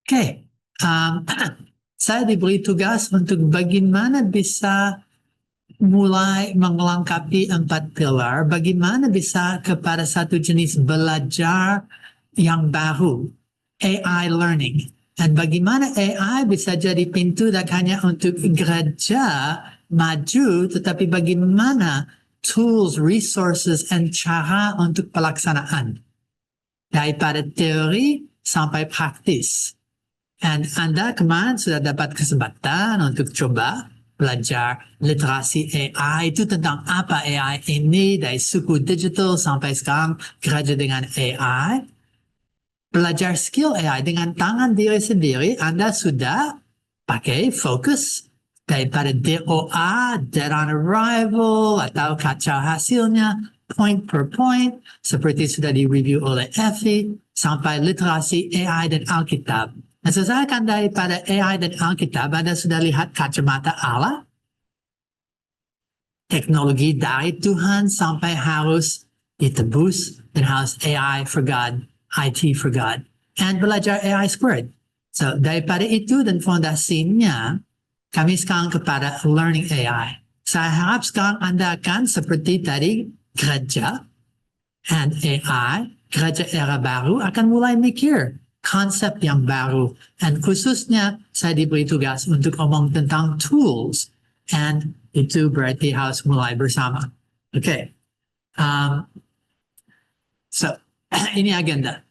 Okay. Saya diberi tugas untuk bagaimana bisa mulai melengkapi 4 pilar, bagaimana bisa kepada satu jenis belajar yang baru, AI learning. Dan bagaimana AI bisa jadi pintu tak hanya untuk gereja maju, tetapi bagaimana tools, resources, and cara untuk pelaksanaan. Daripada teori sampai praktis. Dan Anda kemarin sudah dapat kesempatan untuk coba belajar literasi AI. Itu tentang apa AI ini, dari suku digital sampai sekarang gereja dengan AI. Belajar skill AI dengan tangan diri sendiri, Anda sudah pakai fokus daripada DOA, dead on arrival, atau kacau hasilnya, point per point, seperti sudah di-review oleh Effie, sampai literasi AI dan Alkitab. Nah, sesuaikan daripada AI dan Alkitab, Anda sudah lihat kacamata Allah, teknologi dari Tuhan sampai harus ditebus, dan harus AI for God, IT for God, and belajar AI squared. So, daripada itu dan fondasinya, kami sekarang kepada learning AI. Saya harap sekarang Anda akan seperti tadi gereja and AI, gereja era baru akan mulai mikir konsep yang baru. Dan khususnya saya diberi tugas untuk ngomong tentang tools. And itu berarti harus mulai bersama. Okay. So, ini agenda.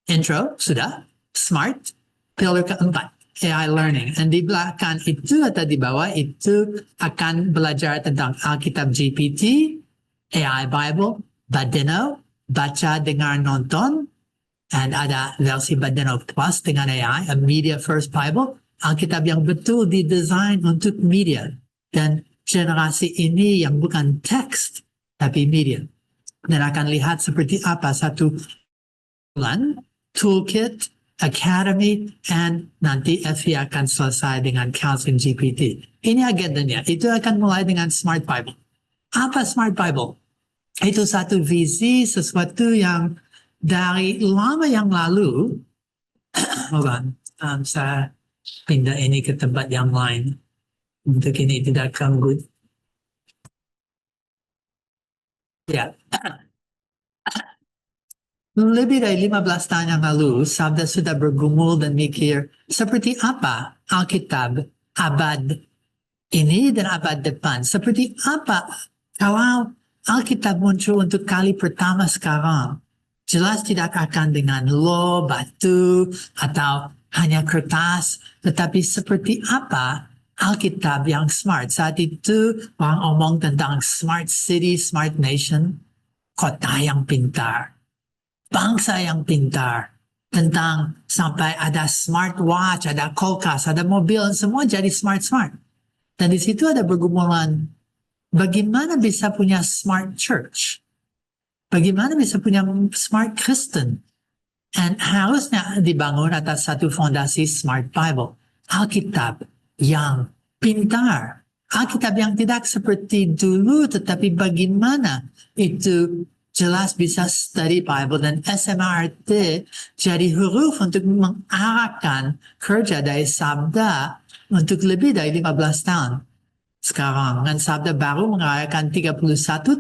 Intro, sudah. Smart. Pilar keempat, AI learning. Dan di belakang itu atau di bawah itu akan belajar tentang Alkitab GPT, AI Bible, Badeno, baca, dengar, nonton, and ada versi Badeno Plus dengan AI, a media first Bible, Alkitab yang betul didesain untuk media. Dan generasi ini yang bukan teks, tapi media. Dan akan lihat seperti apa satu bulan, toolkit, academy, and nanti Effie akan selesai dengan Counseling GPT. Ini agendanya. Itu akan mulai dengan Smart Bible. Apa Smart Bible? Itu satu visi, sesuatu yang dari lama yang lalu, saya pindah ini ke tempat yang lain. Untuk ini tidak ganggu. Ya. Lebih dari 15 tahun yang lalu, Sabda sudah bergumul dan mikir seperti apa Alkitab abad ini dan abad depan. Seperti apa kalau Alkitab muncul untuk kali pertama sekarang. Jelas tidak akan dengan batu, atau hanya kertas. Tetapi seperti apa Alkitab yang smart. Saat itu orang omong tentang smart city, smart nation, kota yang pintar. Bangsa yang pintar, tentang sampai ada smartwatch, ada kulkas, ada mobil, semua jadi smart. Dan di situ ada pergumulan, bagaimana bisa punya smart church? Bagaimana bisa punya smart Kristen? And harusnya dibangun atas satu fondasi Smart Bible. Alkitab yang pintar. Alkitab yang tidak seperti dulu, tetapi bagaimana itu jelas bisa study Bible dan SMRT jadi huruf untuk mengarahkan kerja dari Sabda untuk lebih dari 15 tahun. Sekarang, dan Sabda baru mengarahkan 31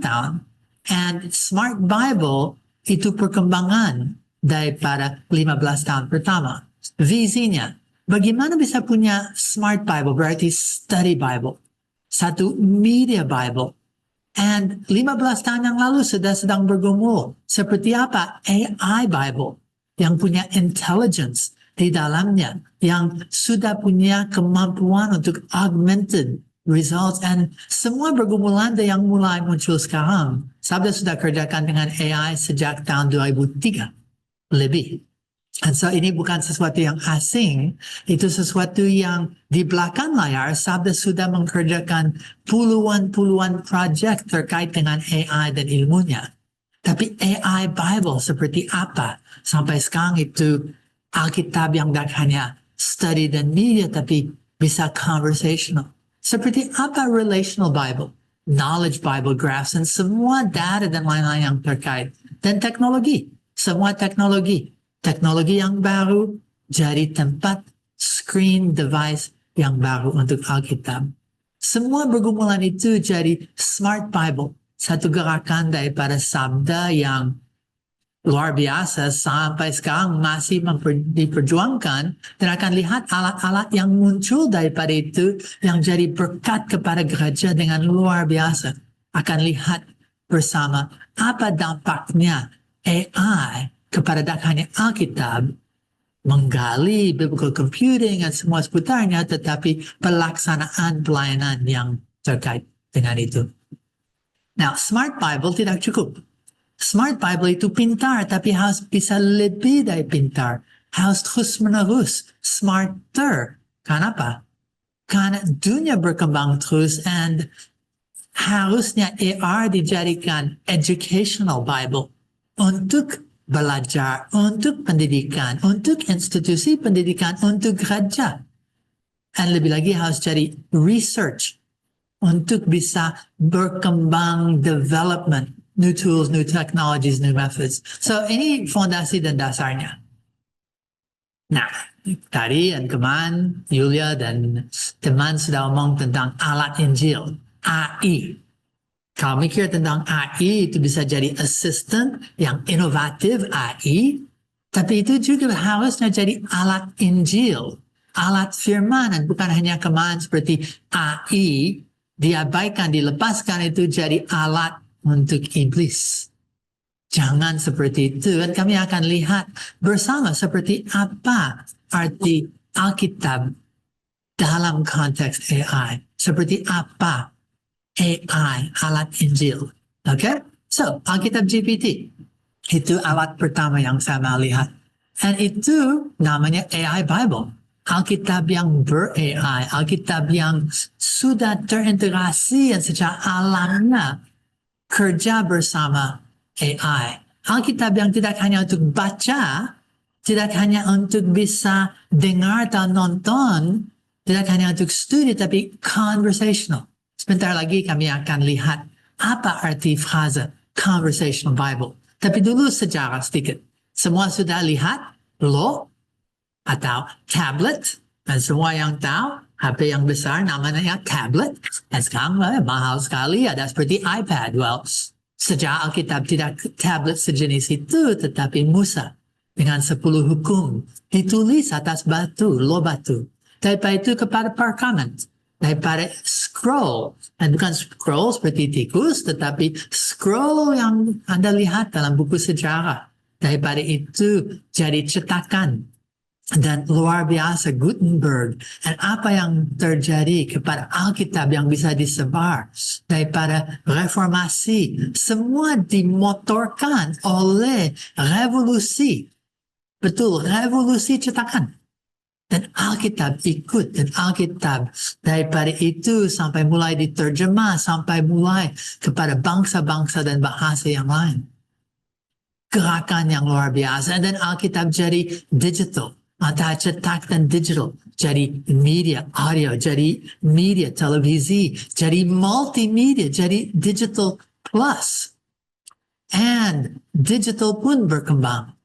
tahun. And Smart Bible itu perkembangan daripada 15 tahun pertama. Visinya, bagaimana bisa punya Smart Bible, berarti study Bible. Satu media Bible. And 15 tahun yang lalu sudah sedang bergumul. Seperti apa? AI Bible. Yang punya intelligence di dalamnya. Yang sudah punya kemampuan untuk augmented results. And semua pergumulan yang mulai muncul sekarang. Sabda sudah kerjakan dengan AI sejak tahun 2003. Lebih. And so ini bukan sesuatu yang asing, itu sesuatu yang di belakang layar Sabda sudah mengerjakan puluhan projek terkait dengan AI dan ilmunya. Tapi AI Bible seperti apa? Sampai sekarang itu Alkitab yang tidak hanya study dan media, tapi bisa conversational. Seperti apa relational Bible? Knowledge Bible, graphs, dan semua data dan lain-lain yang terkait. Dan teknologi, semua teknologi. Teknologi yang baru, jadi tempat screen device yang baru untuk Alkitab. Semua pergumulan itu jadi Smart Bible, satu gerakan daripada sabda yang luar biasa sampai sekarang masih diperjuangkan, dan akan lihat alat-alat yang muncul daripada itu yang jadi berkat kepada gereja dengan luar biasa. Akan lihat bersama apa dampaknya AI kepada tak hanya Alkitab, menggali biblical computing dan semua seputarnya, tetapi pelaksanaan pelayanan yang terkait dengan itu. Now, Smart Bible tidak cukup. Smart Bible itu pintar, tapi harus bisa lebih dari pintar. Harus terus-menerus, smarter. Kenapa? Karena dunia berkembang terus, and harusnya AR dijadikan educational Bible untuk belajar, untuk pendidikan, untuk institusi pendidikan, untuk gereja. Dan lebih lagi harus jadi research untuk bisa berkembang development, new tools, new technologies, new methods. So ini fondasi dan dasarnya. Nah, tadi dan teman Yulia dan teman sudah ngomong tentang alat Injil, AI. Kalau mikir tentang AI, itu bisa jadi assistant yang inovatif AI, tapi itu juga harusnya jadi alat Injil, alat firman, dan bukan hanya kemarin seperti AI, diabaikan, dilepaskan, itu jadi alat untuk iblis. Jangan seperti itu, dan kami akan lihat bersama seperti apa arti Alkitab dalam konteks AI, seperti apa AI, alat Injil. Okay? So, Alkitab GPT. Itu alat pertama yang saya mau lihat. And itu namanya AI Bible. Alkitab yang ber-AI. Alkitab yang sudah terintegrasi dan secara alamnya kerja bersama AI. Alkitab yang tidak hanya untuk baca, tidak hanya untuk bisa dengar atau nonton, tidak hanya untuk studi, tapi conversational. Sebentar lagi kami akan lihat apa arti frasa conversational Bible. Tapi dulu sejarah sedikit. Semua sudah lihat lo atau tablet, dan semua yang tahu HP yang besar namanya tablet. Dan sekarang mahal sekali, ada seperti iPad. Well, sejak Alkitab tidak tablet sejenis itu, tetapi Musa dengan 10 hukum ditulis atas batu, lo batu. Daripada itu kepada perkamen, daripada scroll, dan bukan scroll seperti tikus, tetapi scroll yang Anda lihat dalam buku sejarah. Daripada itu jadi cetakan, dan luar biasa Gutenberg, dan apa yang terjadi kepada Alkitab yang bisa disebar daripada reformasi, semua dimotorkan oleh revolusi. Betul, revolusi cetakan. Dan Alkitab ikut, dan Alkitab daripada itu sampai mulai diterjemah, sampai mulai kepada bangsa-bangsa dan bahasa yang lain. Gerakan yang luar biasa. Dan Alkitab jadi digital, antara cetak dan digital. Jadi media, audio, jadi media, televisi, jadi multimedia, jadi digital plus. And digital pun berkembang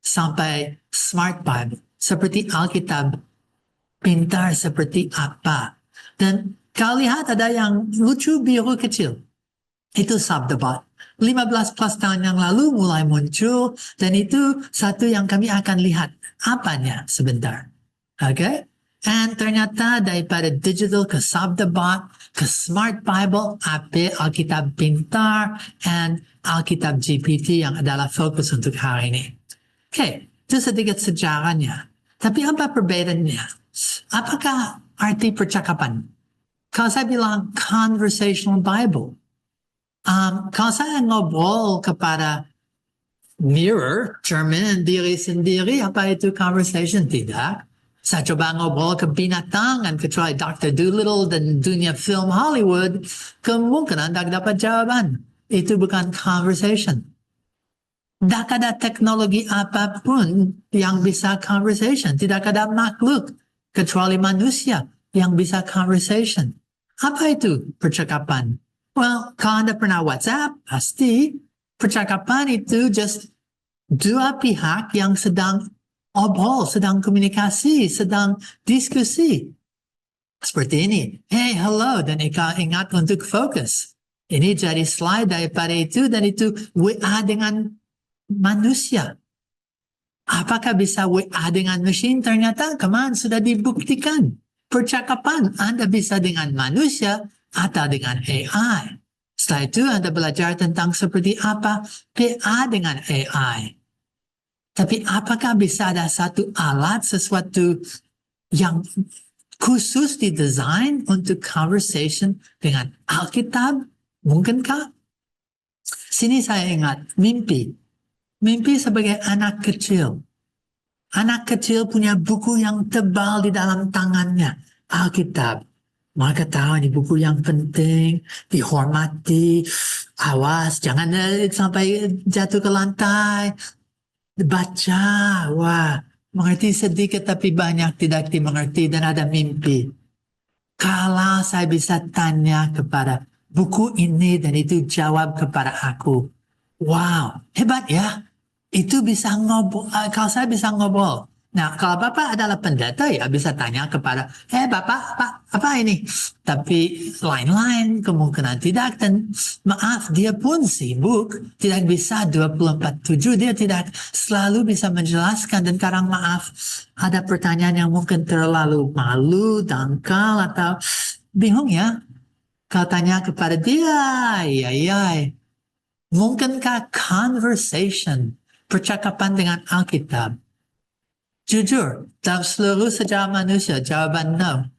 sampai Smart Bible. Seperti Alkitab, pintar seperti apa. Dan kau lihat ada yang lucu biru kecil. Itu Sabdabot. 15 plus tahun yang lalu mulai muncul, dan itu satu yang kami akan lihat apanya sebentar. Okay? And ternyata daripada digital ke Sabdabot, ke Smart Bible, Alkitab pintar, and Alkitab GPT yang adalah fokus untuk hari ini. Okay, itu sedikit sejarahnya. Tapi apa perbedaannya? Apakah arti percakapan? Kalau saya bilang conversational Bible, kalau saya ngobrol kepada mirror, cermin diri sendiri, apa itu conversation? Tidak. Saya coba ngobrol ke binatang, dan kecuali Dr. Dolittle dan dunia film Hollywood, kemungkinan tak dapat jawaban. Itu bukan conversation. Tidak ada teknologi apapun yang bisa conversation. Tidak ada makhluk kecuali manusia yang bisa conversation. Apa itu percakapan? Well, kalau Anda pernah WhatsApp, pasti percakapan itu just dua pihak yang sedang obrol, sedang komunikasi, sedang diskusi. Seperti ini. Hey, hello, dan ikaw ingat untuk fokus. Ini jadi slide daripada itu, dan itu WA dengan manusia. Apakah bisa WA dengan mesin? Ternyata kemarin sudah dibuktikan. Percakapan Anda bisa dengan manusia atau dengan AI. Setelah itu Anda belajar tentang seperti apa PA dengan AI. Tapi apakah bisa ada satu alat, sesuatu yang khusus didesain untuk conversation dengan Alkitab? Mungkinkah? Sini saya ingat mimpi. Mimpi sebagai anak kecil. Anak kecil punya buku yang tebal di dalam tangannya. Alkitab. Mereka tahu ini buku yang penting, dihormati. Awas, jangan sampai jatuh ke lantai. Baca, wah. Mengerti sedikit tapi banyak tidak dimengerti dan ada mimpi. Kalau saya bisa tanya kepada buku ini dan itu jawab kepada aku. Wow, hebat ya. Itu bisa ngobrol, kalau saya bisa ngobrol. Nah, kalau Bapak adalah pendeta ya bisa tanya kepada, Bapak, apa ini? Tapi lain-lain kemungkinan tidak. Dan maaf, dia pun sibuk. Tidak bisa 24/7. Dia tidak selalu bisa menjelaskan. Dan kadang maaf, ada pertanyaan yang mungkin terlalu malu, dangkal, atau bingung ya. Kalau tanya kepada dia, ya. Mungkinkah conversation, percakapan dengan Alkitab? Jujur, dalam seluruh sejarah manusia, jawaban no.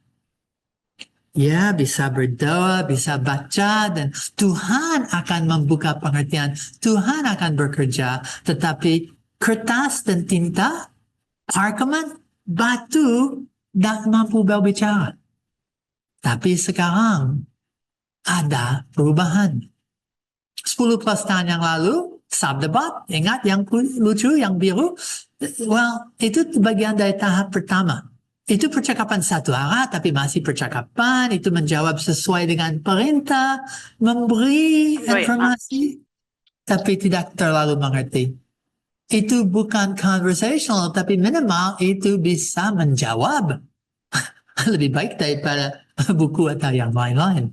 Ya, bisa berdoa, bisa baca, dan Tuhan akan membuka pengertian. Tuhan akan bekerja, tetapi kertas dan tinta, parkeman, batu, tak mampu berbicara. Tapi sekarang ada perubahan. 10 plus tahun yang lalu, Sabdabat, ingat yang lucu, yang biru? Well, itu bagian dari tahap pertama. Itu percakapan satu arah, tapi masih percakapan. Itu menjawab sesuai dengan perintah, memberi informasi, tapi tidak terlalu mengerti. Itu bukan conversational, tapi minimal itu bisa menjawab. Lebih baik daripada buku atau yang lain-lain.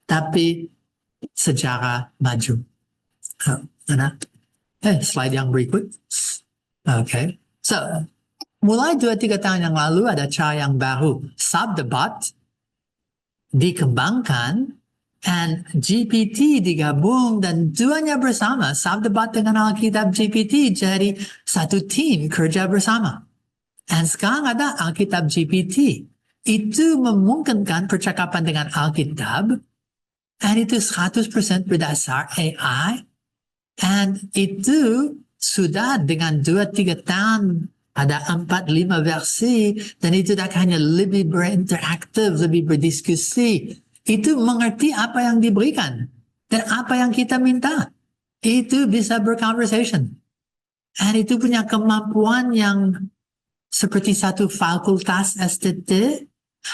Tapi sejarah maju. Slide yang berikut. Okay. So, mulai 2-3 tahun yang lalu ada cara yang baru. Sabdabat dikembangkan and GPT digabung dan duanya bersama. Sabdabat dengan Alkitab GPT jadi satu tim kerja bersama. And sekarang ada Alkitab GPT. Itu memungkinkan percakapan dengan Alkitab. And itu 100% berdasar AI. And itu sudah dengan 2-3 tahun ada 4-5 versi. Dan itu tak hanya lebih berinteraktif, lebih berdiskusi. Itu mengerti apa yang diberikan. Dan apa yang kita minta. Itu bisa berconversation. And itu punya kemampuan yang seperti satu fakultas STT.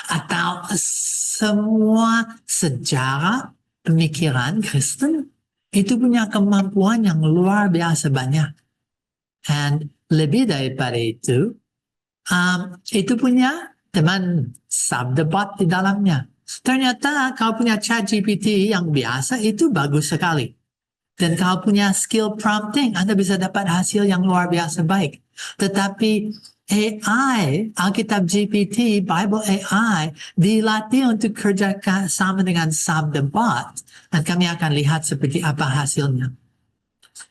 Atau semua sejarah pemikiran Kristen itu punya kemampuan yang luar biasa banyak. And lebih daripada itu punya teman Sabdabat di dalamnya. Ternyata kalau punya chat GPT yang biasa itu bagus sekali. Dan kalau punya skill prompting, Anda bisa dapat hasil yang luar biasa baik. Tetapi AI, Alkitab GPT, Bible AI, dilatih untuk kerja sama dengan Sabdabat. Dan kami akan lihat seperti apa hasilnya.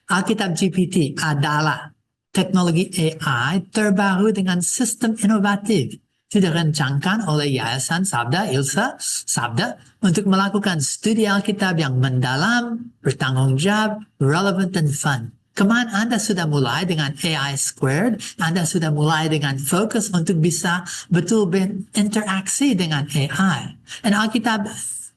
Alkitab GPT adalah teknologi AI terbaru dengan sistem inovatif. Dirancangkan oleh Yayasan Sabda, ILSA, Sabda, untuk melakukan studi Alkitab yang mendalam, bertanggung jawab, relevan, dan fun. Kemarin Anda sudah mulai dengan AI squared, Anda sudah mulai dengan fokus untuk bisa betul berinteraksi dengan AI. Dan Alkitab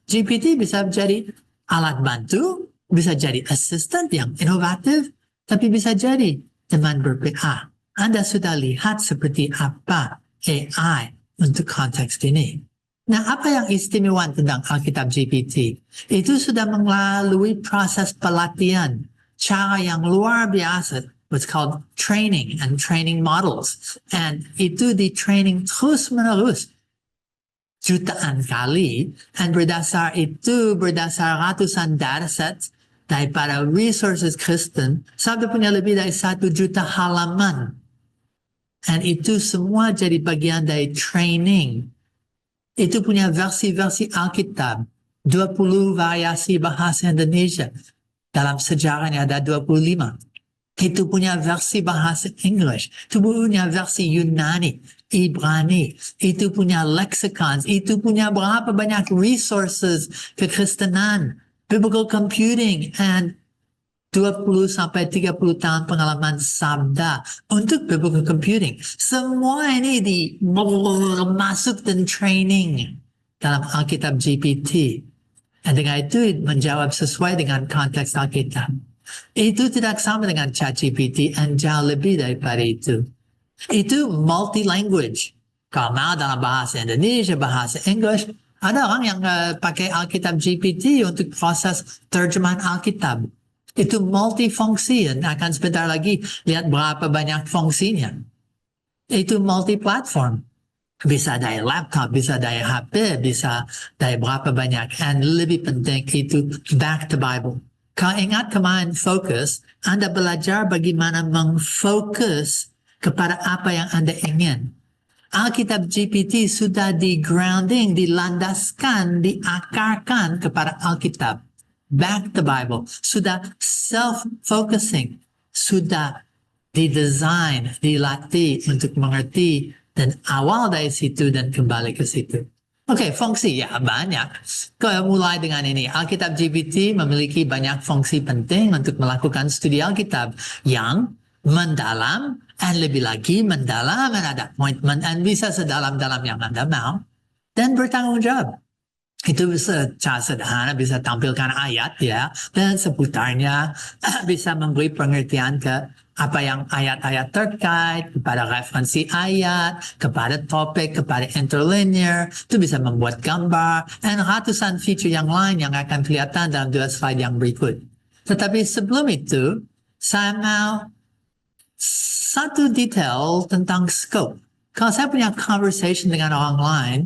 GPT bisa jadi alat bantu, bisa jadi assistant yang inovatif, tapi bisa jadi teman ber-PA. Anda sudah lihat seperti apa AI untuk konteks ini. Nah, apa yang istimewa tentang Alkitab GPT? Itu sudah melalui proses pelatihan, cara yang luar biasa. what's called training and training models. And itu di training terus menerus jutaan kali, and berdasar ratusan datasets daripada resources Kristen, Sabda punya lebih dari 1 juta halaman. And itu semua jadi bagian dari training. Itu punya versi-versi Alkitab, 20 variasi bahasa Indonesia. Dalam sejarahnya ada 25. Itu punya versi bahasa English, itu punya versi Yunani, Ibrani, itu punya lexicons, itu punya berapa banyak resources kekristenan, biblical computing, and 20 sampai 30 tahun pengalaman sabda untuk biblical computing. Semua ini masuk dan training dalam Alkitab GPT. Dan dengan itu menjawab sesuai dengan konteks Alkitab. Itu tidak sama dengan ChatGPT dan jauh lebih daripada itu. Itu multi-language. Kalau mau dalam bahasa Indonesia, bahasa English, ada orang yang pakai Alkitab GPT untuk proses terjemahan Alkitab. Itu multifungsi, dan akan sebentar lagi lihat berapa banyak fungsinya. Itu multi-platform. Bisa dari laptop, bisa dari HP, bisa dari berapa banyak. And lebih penting itu back to Bible. Kalau ingat kemarin fokus, Anda belajar bagaimana mengfokus kepada apa yang Anda ingin. Alkitab GPT sudah di-grounding, dilandaskan, diakarkan kepada Alkitab. Back the Bible. Sudah self-focusing. Sudah didesain, dilatih untuk mengerti dan awal dari situ dan kembali ke situ. Oke, fungsi ya banyak. Kalau mulai dengan ini, Alkitab GPT memiliki banyak fungsi penting untuk melakukan studi Alkitab yang mendalam, dan lebih lagi mendalam, dan ada appointment, dan bisa sedalam-dalam yang Anda mau, dan bertanggung jawab. Itu bisa cara sederhana, bisa tampilkan ayat ya, dan seputarnya bisa memberi pengertian ke apa yang ayat-ayat terkait, kepada referensi ayat, kepada topik, kepada interlinear, itu bisa membuat gambar, dan ratusan fitur yang lain yang akan kelihatan dalam 2 slide yang berikut. Tetapi sebelum itu, saya mau satu detail tentang scope. Kalau saya punya conversation dengan orang lain,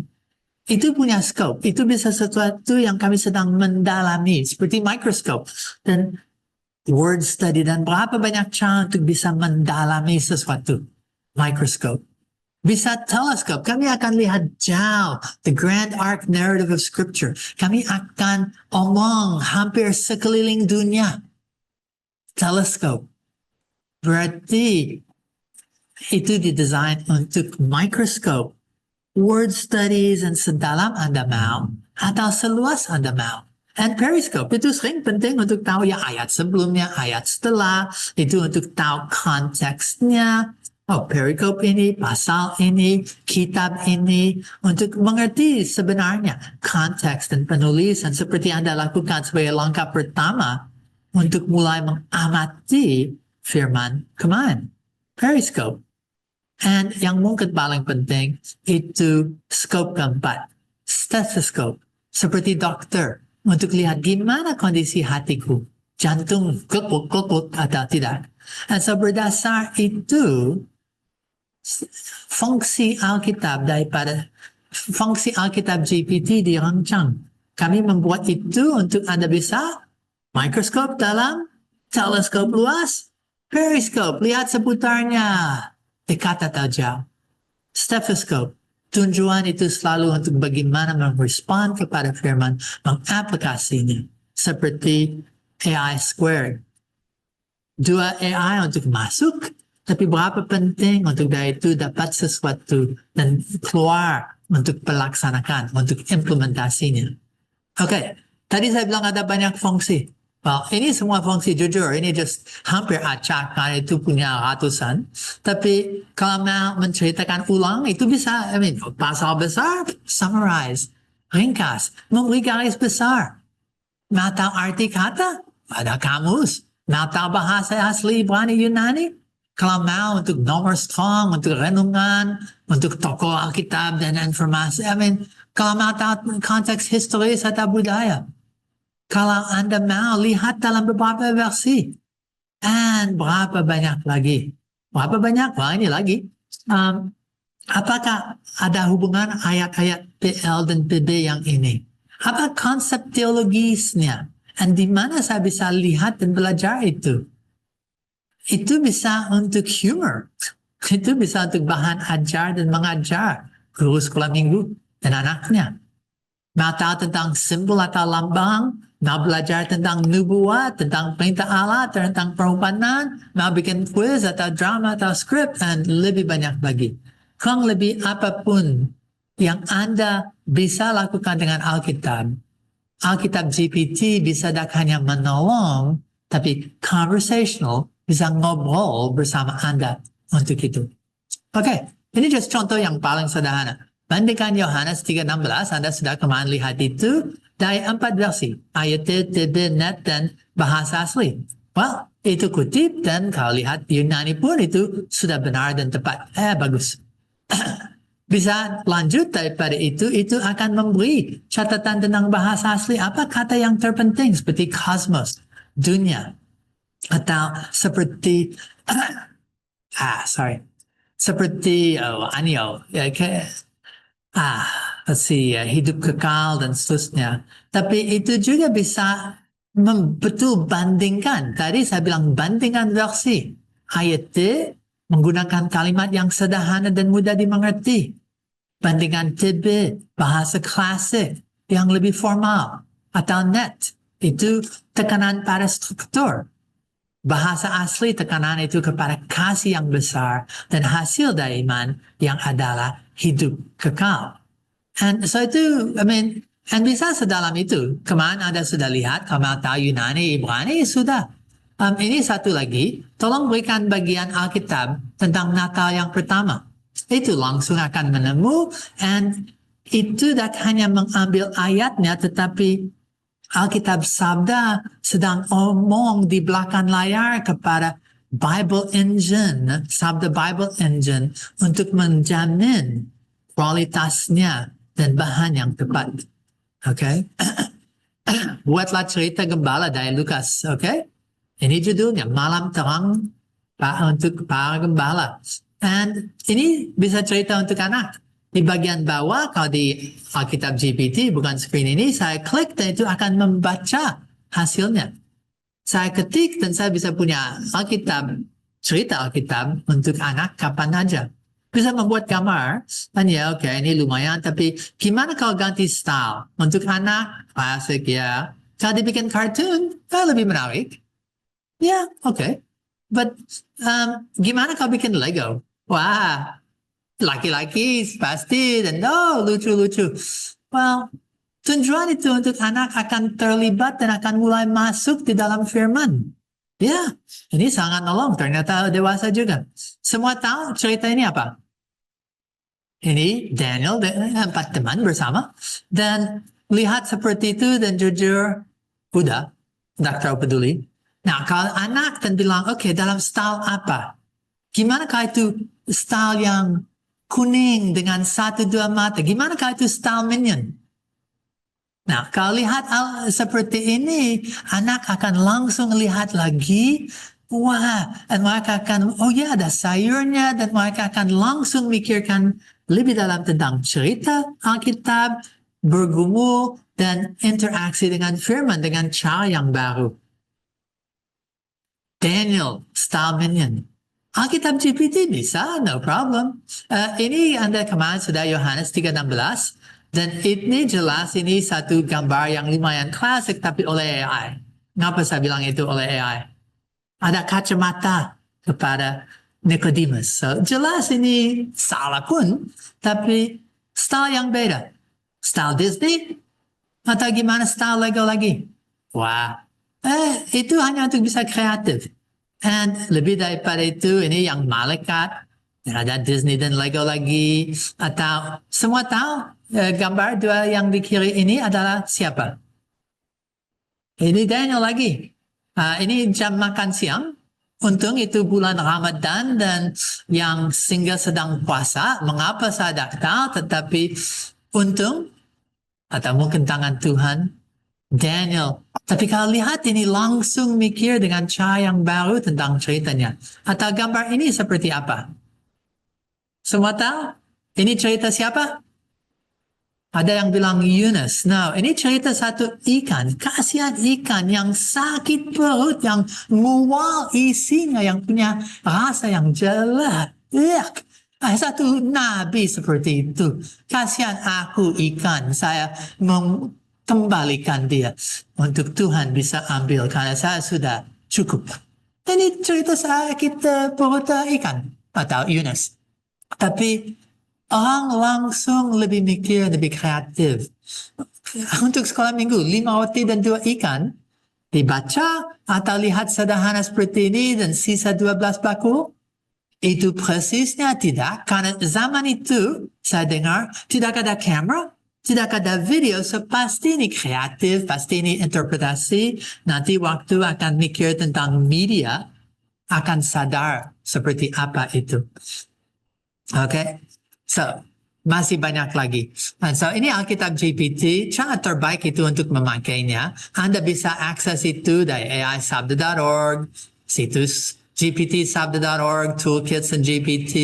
itu punya scope. Itu bisa sesuatu yang kami sedang mendalami, seperti microscope. Dan word study dan berapa banyak cara untuk bisa mendalami sesuatu. Microscope. Bisa telescope. Kami akan lihat jauh. The grand arc narrative of scripture. Kami akan omong hampir sekeliling dunia. Telescope. Berarti itu didesain untuk microscope. Word studies and sedalam Anda mau atau seluas Anda mau. And periscope itu sering penting untuk tahu ya ayat sebelumnya, ayat setelah, itu untuk tahu konteksnya. Oh, perikop ini, pasal ini, kitab ini, untuk mengerti sebenarnya konteks dan penulisan seperti Anda lakukan sebagai langkah pertama untuk mulai mengamati firman kemarin. Periscope. And yang mungkin paling penting itu scope keempat, stethoscope, seperti dokter untuk lihat gimana kondisi hatiku, jantung kekuk atau tidak. Dan so berdasar itu fungsi Alkitab GPT dirancang. Kami membuat itu untuk Anda bisa mikroskop dalam, teleskop luas, periskop, lihat seputarnya. Dekat atau jauh. Stethoscope. Tujuan itu selalu untuk bagaimana merespon kepada firman, mengaplikasinya. Seperti AI squared. 2 AI untuk masuk, tapi berapa penting untuk dari itu dapat sesuatu dan keluar untuk pelaksanakan, untuk implementasinya. Oke, tadi saya bilang ada banyak fungsi. Well, ini semua fungsi jujur, ini just hampir acak karena itu punya ratusan. Tapi kalau mau menceritakan ulang, itu bisa, pasal besar, summarize, ringkas, memberi garis besar. Mau tahu arti kata? Ada kamus. Mau tahu bahasa asli Ibrani Yunani? Kalau mau untuk nomor strong, untuk renungan, untuk tokoh Alkitab dan informasi, kalau mau tahu konteks historis atau budaya. Kalau Anda mau lihat dalam beberapa versi. And berapa banyak lagi? Berapa banyak? Wah, ini lagi. Apakah ada hubungan ayat-ayat PL dan PB yang ini? Apa konsep teologisnya? Dan di mana saya bisa lihat dan belajar itu? Itu bisa untuk humor. Itu bisa untuk bahan ajar dan mengajar guru sekolah minggu dan anaknya. Mau tahu tentang simbol atau lambang, mau belajar tentang nubuat, tentang perintah Allah, tentang perumpamaan, mau bikin quiz atau drama atau skrip, dan lebih banyak lagi. Kurang lebih apapun yang Anda bisa lakukan dengan Alkitab. Alkitab GPT bisa tak hanya menolong, tapi conversational, bisa ngobrol bersama Anda untuk itu. Oke, ini just contoh yang paling sederhana. Bandingkan Yohanes 3:16, Anda sudah kemarin lihat itu, dari 4 versi, ayat TB, net, dan bahasa asli. Well, itu kutip, dan kalau lihat Yunani pun itu sudah benar dan tepat. Bagus. Bisa lanjut daripada itu akan memberi catatan tentang bahasa asli, apa kata yang terpenting, seperti kosmos, dunia, atau seperti, seperti anio, hidup kekal dan seterusnya. Tapi itu juga bisa betul bandingkan. Tadi saya bilang bandingkan versi. Ayat T menggunakan kalimat yang sederhana dan mudah dimengerti. Bandingkan TB, bahasa klasik yang lebih formal. Atau net, itu tekanan pada struktur. Bahasa asli tekanan itu kepada kasih yang besar dan hasil dari iman yang adalah hidup kekal. And so itu, and bisa sedalam itu. Kemarin Anda sudah lihat, kalau tahu Yunani, Ibrani, sudah. Ini satu lagi, tolong berikan bagian Alkitab tentang Natal yang pertama. Itu langsung akan menemu, and itu tak hanya mengambil ayatnya, tetapi Alkitab Sabda sedang omong di belakang layar kepada Bible Engine, Sabda Bible Engine, untuk menjamin kualitasnya dan bahan yang tepat. Oke? Buatlah cerita gembala dari Lukas. Oke? Ini judulnya, Malam Terang untuk para Gembala. And ini bisa cerita untuk anak. Di bagian bawah, kalau di Alkitab GPT, bukan screen ini, saya klik dan itu akan membaca hasilnya. Saya ketik dan saya bisa punya Alkitab, cerita Alkitab untuk anak kapan aja. Bisa membuat gambar, dan ya oke, ini lumayan, tapi gimana kalau ganti style? Untuk anak, klasik ya. Kalau dibikin cartoon, lebih menarik. Ya, oke. But gimana kalau bikin Lego? Wah, laki-laki pasti, dan lucu-lucu. Well, tujuan itu untuk anak akan terlibat dan akan mulai masuk di dalam firman. Ya, ini sangat nolong, ternyata dewasa juga. Semua tahu cerita ini apa? Ini Daniel dan 4 teman bersama, dan lihat seperti itu dan jujur, udah, tidak terlalu peduli. Nah, kalau anak dan bilang, oke, dalam style apa? Gimana kalau itu style yang kuning dengan 1-2 mata? Gimana kalau itu style Minion? Nah, kalau lihat seperti ini, anak akan langsung lihat lagi, wah, dan mereka akan, oh ya, ada sayurnya, dan mereka akan langsung mikirkan lebih dalam tentang cerita Alkitab, bergumul, dan interaksi dengan firman dengan cara yang baru. Daniel, style Minion. Alkitab GPT bisa, no problem. Ini Anda kemarin sudah Yohanes 3:16, dan ini jelas ini satu gambar yang lumayan klasik tapi oleh AI. Kenapa saya bilang itu oleh AI? Ada kacamata kepada Nicodemus. So, jelas ini salah pun, tapi style yang beda. Style Disney atau gimana style Lego lagi? Wah, itu hanya untuk bisa kreatif. And lebih daripada itu, ini yang malaikat, ada Disney dan Lego lagi, atau semua tahu gambar dua yang di kiri ini adalah siapa? Ini Daniel lagi. Ini jam makan siang. Untung itu bulan Ramadan dan yang single sedang puasa. Mengapa saya tidak tahu, tetapi untung, atau mungkin tangan Tuhan, Daniel Tapi kalau lihat ini langsung mikir dengan cara yang baru tentang ceritanya. Atau gambar ini seperti apa? Semua tahu? Ini cerita siapa? Ada yang bilang Yunus. Nah, ini cerita satu ikan. Kasihan ikan yang sakit perut, yang mual isinya, yang punya rasa yang jelek. Yuck. Satu nabi seperti itu. Kasihan aku ikan. Saya mengembalikan dia untuk Tuhan bisa ambil karena saya sudah cukup. Ini cerita sakit perut ikan atau Yunus. Tapi orang langsung lebih mikir, lebih kreatif. Untuk sekolah minggu, 5 roti dan 2 ikan, dibaca atau lihat sederhana seperti ini dan sisa 12 baku? Itu persisnya tidak, karena zaman itu saya dengar tidak ada kamera, tidak ada video, so pasti ini kreatif, pasti ini interpretasi. Nanti waktu akan mikir tentang media, akan sadar seperti apa itu. Okay, so masih banyak lagi. And so ini Alkitab GPT, cara terbaik itu untuk memakainya. Anda bisa akses itu dari aisabda.org, situs gptsabda.org, toolkits dan GPT.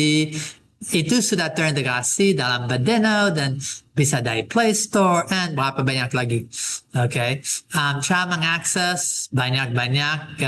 Itu sudah terintegrasi dalam Badeno dan bisa dari Play Store dan berapa banyak lagi. Okay, cara mengakses banyak-banyak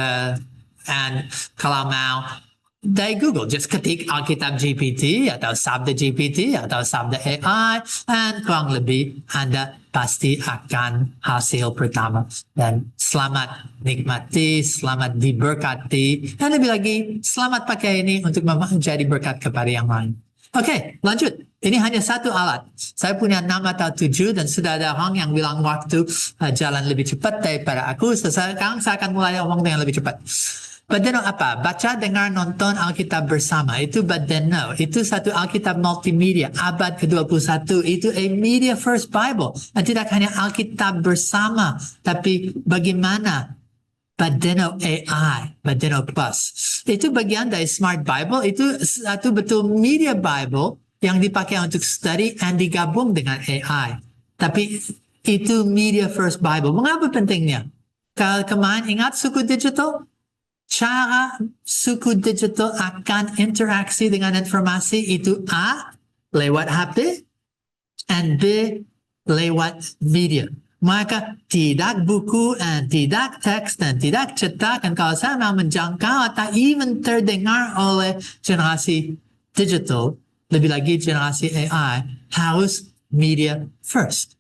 and kalau mau dari Google, just ketik Alkitab GPT atau Sabda GPT atau Sabda AI dan kurang lebih Anda pasti akan hasil pertama. Dan selamat nikmati, selamat diberkati, dan lebih lagi selamat pakai ini untuk menjadi berkat kepada yang lain. Oke, lanjut. Ini hanya satu alat. Saya punya 6 atau 7 dan sudah ada orang yang bilang waktu jalan lebih cepat daripada aku. Sekarang saya akan mulai ngomong dengan lebih cepat. Badeno apa? Baca, dengar, nonton Alkitab bersama. Itu Badeno. Itu satu Alkitab multimedia. Abad ke-21. Itu a media first Bible. Dan tidak hanya Alkitab bersama. Tapi bagaimana Badeno AI, Badeno Plus. Itu bagian dari Smart Bible. Itu satu betul media Bible yang dipakai untuk study and digabung dengan AI. Tapi itu media first Bible. Mengapa pentingnya? Kalau kemarin ingat suku digital? Cara suku digital akan interaksi dengan informasi itu A, lewat HP, and B, lewat media. Maka tidak buku, and tidak teks, dan tidak cetak, dan kalau saya mau menjangkau atau even terdengar oleh generasi digital, lebih lagi generasi AI, harus media first.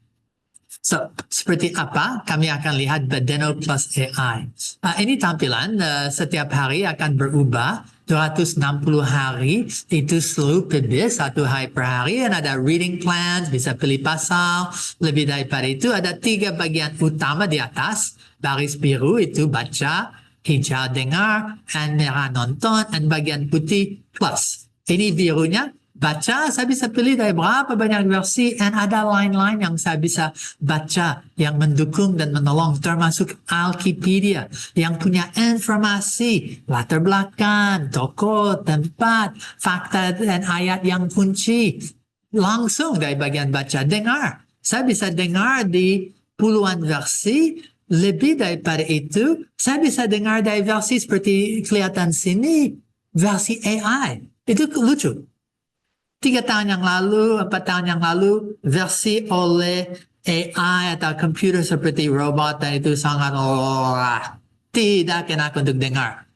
So, seperti apa? Kami akan lihat Badeno plus AI. Ini tampilan setiap hari akan berubah. 260 hari itu seluruh PB, 1 hari per hari. Dan ada reading plans, bisa pilih pasal. Lebih daripada itu ada 3 bagian utama di atas. Baris biru itu baca, hijau dengar, dan merah nonton. Dan bagian putih plus. Ini birunya. Baca, saya bisa pilih dari berapa banyak versi dan ada line-line yang saya bisa baca yang mendukung dan menolong termasuk Alkipedia yang punya informasi, latar belakang, tokoh, tempat, fakta dan ayat yang kunci langsung dari bagian baca. Dengar, saya bisa dengar di puluhan versi. Lebih daripada itu, saya bisa dengar dari versi seperti kelihatan sini, versi AI. Itu lucu. 3 tahun yang lalu, 4 tahun yang lalu, versi oleh AI atau komputer seperti robot dan itu sangat tidak enak untuk dengar.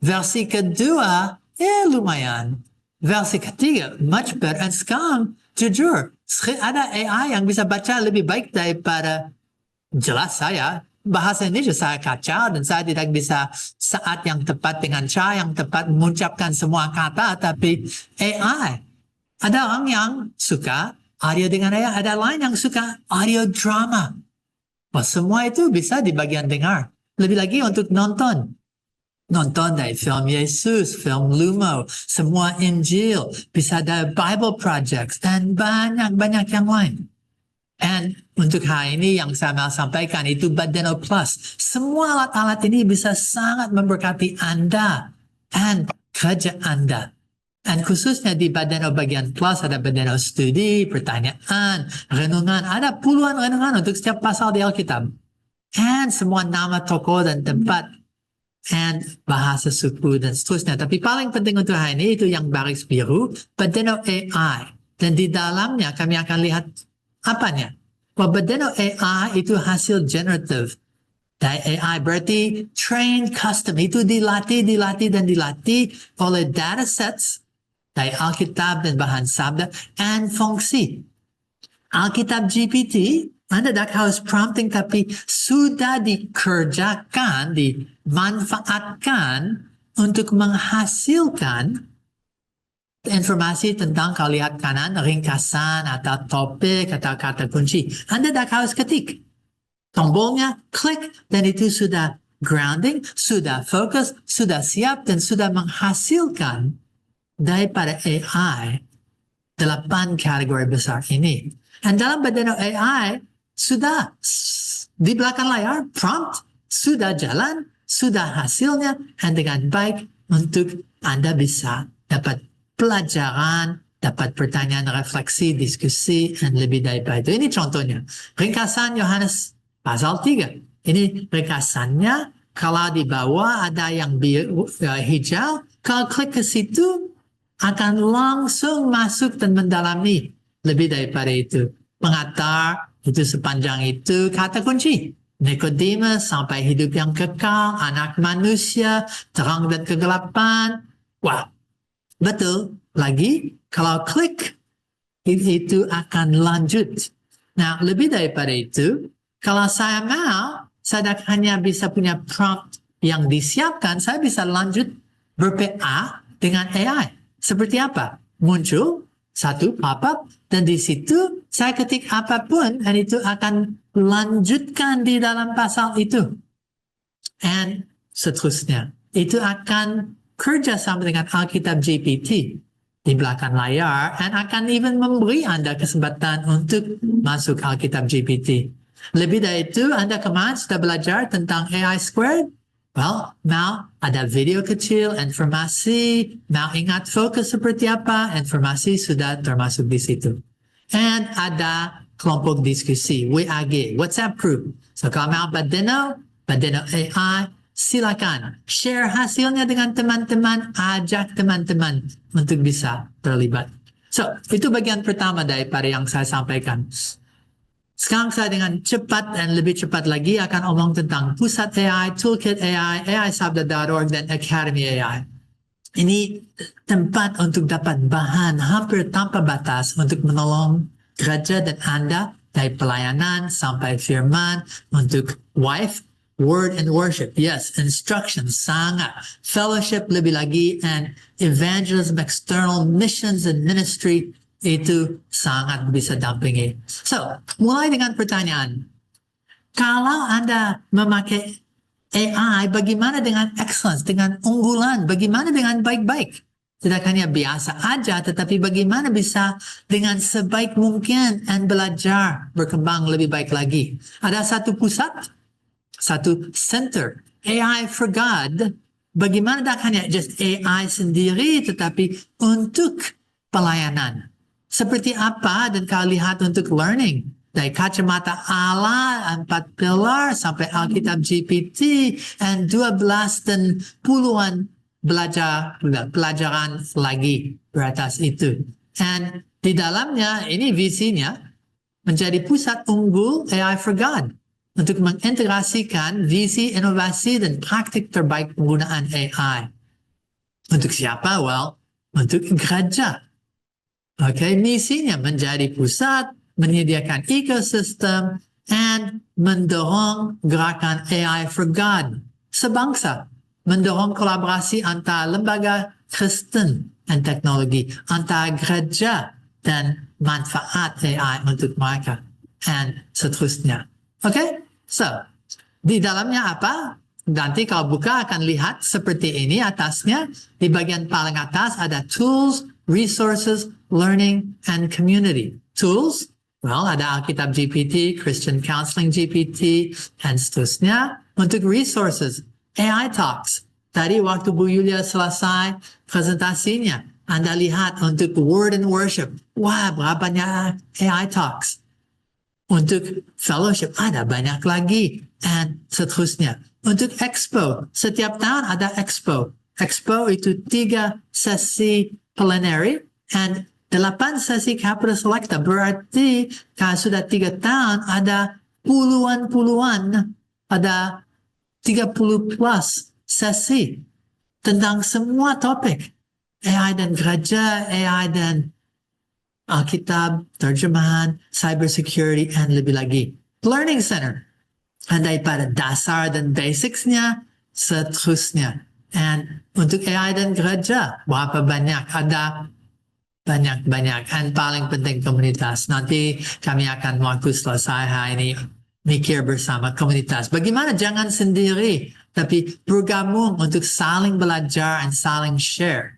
Versi kedua, lumayan. Versi ketiga, much better. And sekarang, jujur, ada AI yang bisa baca lebih baik daripada jelas saya. Bahasa Indonesia saya kacau dan saya tidak bisa saat yang tepat dengan cara yang tepat mengucapkan semua kata, tapi AI. Ada orang yang suka audio dengan AI, ada lain yang suka audio drama. Semua itu bisa di bagian dengar. Lebih lagi untuk nonton. Nonton dari film Yesus, film Lumo, semua Injil, bisa ada Bible Projects, dan banyak-banyak yang lain. Dan untuk hari ini yang saya mau sampaikan itu Badeno Plus. Semua alat-alat ini bisa sangat memberkati Anda dan kerja Anda. Dan khususnya di Badeno bagian plus ada Badeno studi, pertanyaan, renungan. Ada puluhan renungan untuk setiap pasal di Alkitab. and semua nama tokoh dan tempat, and bahasa suku dan seterusnya. Tapi paling penting untuk hari ini itu yang baris biru, Badeno AI. Dan di dalamnya kami akan lihat apanya. Badeno AI itu hasil generative. Dari AI berarti trained custom, itu dilatih oleh datasets dari Alkitab dan bahan sabda and fungsi. Alkitab GPT, Anda tak harus prompting, tapi sudah dikerjakan, dimanfaatkan untuk menghasilkan informasi tentang kalau lihat kanan, ringkasan atau topik atau kata kunci. Anda tak harus ketik. Tombolnya, klik, dan itu sudah grounding, sudah fokus, sudah siap, dan sudah menghasilkan daripada AI 8 kategori besar ini. Dan dalam Badeno AI, sudah di belakang layar, prompt, sudah jalan, sudah hasilnya, dan dengan baik untuk Anda bisa dapat pelajaran, dapat pertanyaan, refleksi, diskusi, dan lebih daripada itu. Ini contohnya. Ringkasan Yohanes pasal 3. Ini ringkasannya, kalau di bawah ada yang hijau, kalau klik ke situ, akan langsung masuk dan mendalami lebih daripada itu. Pengantar itu sepanjang itu kata kunci. Nikodemus sampai hidup yang kekal, anak manusia, terang dan kegelapan. Wah, betul. Lagi, kalau klik, itu akan lanjut. Nah, lebih daripada itu, kalau saya mau, saya hanya bisa punya prompt yang disiapkan, saya bisa lanjut ber-PA dengan AI. Seperti apa? Muncul satu pop-up, dan di situ saya ketik apapun, dan itu akan lanjutkan di dalam pasal itu. Dan seterusnya. Itu akan kerja sama dengan Alkitab GPT di belakang layar, dan akan even memberi Anda kesempatan untuk masuk Alkitab GPT. Lebih dari itu, Anda kemarin sudah belajar tentang AI squared? Well, mau ada video kecil, informasi, mau ingat fokus seperti apa, informasi sudah termasuk di situ. And ada kelompok diskusi, WAG, WhatsApp group. So kalau mau Badeno AI, silakan share hasilnya dengan teman-teman, ajak teman-teman untuk bisa terlibat. So, itu bagian pertama daripada yang saya sampaikan. Sekarang saya dengan cepat dan lebih cepat lagi akan omong tentang Pusat AI, Toolkit AI, AISabda.org, dan Academy AI. Ini tempat untuk dapat bahan hampir tanpa batas untuk menolong gereja dan Anda dari pelayanan sampai firman, untuk wife, word and worship. Yes, instruction, sangat. Fellowship lebih lagi, and evangelism, external missions and ministry, itu sangat bisa dampingi. So, mulai dengan pertanyaan. Kalau Anda memakai AI, bagaimana dengan excellence, dengan unggulan, bagaimana dengan baik-baik? Tidak hanya biasa aja, tetapi bagaimana bisa dengan sebaik mungkin dan belajar berkembang lebih baik lagi. Ada satu pusat, satu center, AI for God. Bagaimana tak hanya just AI sendiri, tetapi untuk pelayanan. Seperti apa dan kalau lihat untuk learning. Dari kacamata Allah, 4 pilar sampai Alkitab GPT, dan 12 dan puluhan pelajaran lagi beratas itu. Dan di dalamnya, ini visinya, menjadi pusat unggul AI for God. Untuk mengintegrasikan visi, inovasi, dan praktik terbaik penggunaan AI. Untuk siapa? Well, untuk gereja. Okay, misinya menjadi pusat, menyediakan ekosistem, dan mendorong gerakan AI for God sebangsa, mendorong kolaborasi antara lembaga Kristen dan teknologi, antara gereja dan manfaat AI untuk mereka, dan seterusnya. Okay, so di dalamnya apa? Nanti kalau buka akan lihat seperti ini atasnya. Di bagian paling atas ada tools, resources, learning, and community. Tools, well, ada Alkitab GPT, Christian Counseling GPT, dan seterusnya. Untuk resources, AI Talks. Tadi waktu Bu Yulia selesai presentasinya, Anda lihat untuk Word and Worship. Wah, berapanya AI Talks. Untuk fellowship ada banyak lagi. And seterusnya. Untuk expo, setiap tahun ada expo. Expo itu 3 sesi plenary and 8 sesi capital selecta. Berarti kalau sudah 3 tahun ada puluhan, ada 30 plus sesi tentang semua topik. AI dan gereja, AI dan Alkitab, terjemahan, cybersecurity, and lebih lagi. Learning Center. Daripada dasar dan basicsnya, seterusnya. And untuk AI dan gereja, berapa banyak? Ada banyak-banyak. And paling penting komunitas. Nanti kami akan waktu selesai hari ini mikir bersama komunitas. Bagaimana jangan sendiri, tapi bergabung untuk saling belajar and saling share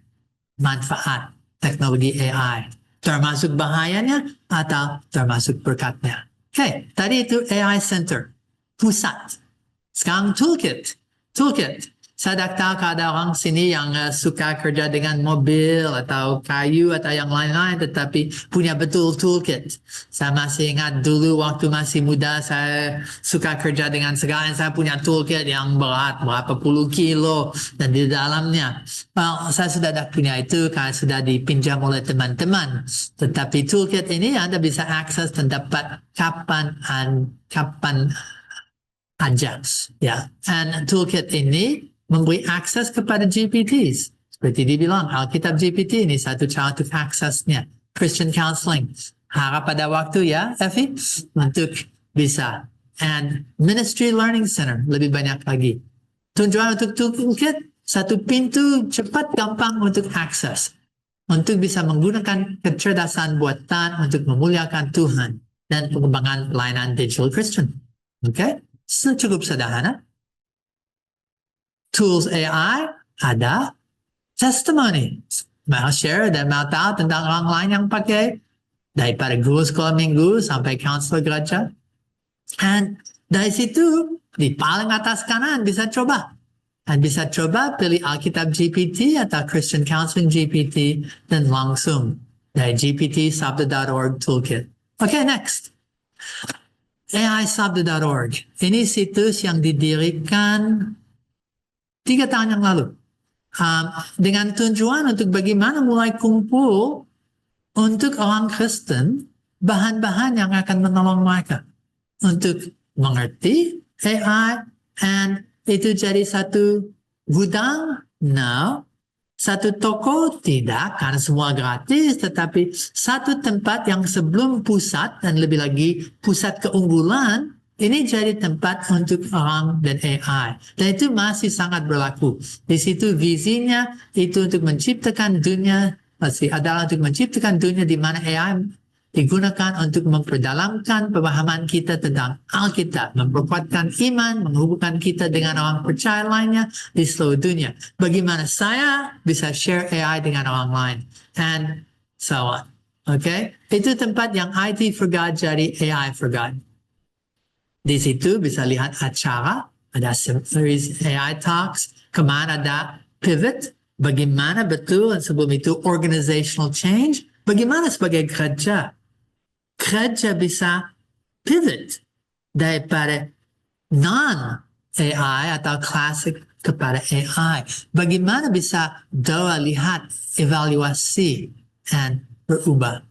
manfaat teknologi AI. Termasuk bahayanya atau termasuk berkatnya. Oke, tadi itu AI Center. Pusat. Sekarang toolkit. Saya tahu ada orang sini yang suka kerja dengan mobil atau kayu atau yang lain-lain, tetapi punya betul toolkit. Saya masih ingat dulu waktu masih muda saya suka kerja dengan segala, saya punya toolkit yang berat, berapa puluh kilo, dan di dalamnya, saya sudah punya itu karena sudah dipinjam oleh teman-teman. Tetapi toolkit ini Anda bisa akses dan dapat kapan aja, ya. And toolkit ini memberi akses kepada GPTs. Seperti dibilang, Alkitab GPT ini satu cara untuk aksesnya. Christian Counseling. Harap pada waktu ya, Effie, untuk bisa. And Ministry Learning Center, lebih banyak lagi. Tujuan untuk toolkit, satu pintu cepat gampang untuk akses. Untuk bisa menggunakan kecerdasan buatan untuk memuliakan Tuhan dan pengembangan pelayanan digital Christian. Oke? Cukup sederhana. Tools AI ada testimony. Mau share dan mau tahu tentang orang lain yang pakai. Daripada guru sekolah minggu sampai counselor gereja. And dari situ, di paling atas kanan bisa coba. Dan bisa coba pilih Alkitab GPT atau Christian Counseling GPT dan langsung dari gptsabda.org toolkit. Okay, next. AISabda.org. Ini situs yang didirikan 3 tahun yang lalu. Dengan tujuan untuk bagaimana mulai kumpul untuk orang Kristen bahan-bahan yang akan menolong mereka untuk mengerti AI, and itu jadi satu gudang? No. Satu toko? Tidak, karena semua gratis, tetapi satu tempat yang sebelum pusat dan lebih lagi pusat keunggulan, ini jadi tempat untuk orang dan AI. Dan itu masih sangat berlaku. Di situ visinya itu untuk menciptakan dunia, adalah untuk menciptakan dunia di mana AI digunakan untuk memperdalamkan pemahaman kita tentang Alkitab, memperkuatkan iman, menghubungkan kita dengan orang percaya lainnya di seluruh dunia. Bagaimana saya bisa share AI dengan orang lain, and so on. Okay? Itu tempat yang IT for God jadi AI for God. Di situ bisa lihat acara, ada series AI Talks, kemana ada pivot, bagaimana betul, dan sebelum itu organizational change, bagaimana sebagai gereja bisa pivot daripada non-AI atau klasik kepada AI. Bagaimana bisa doa lihat, evaluasi, dan berubah.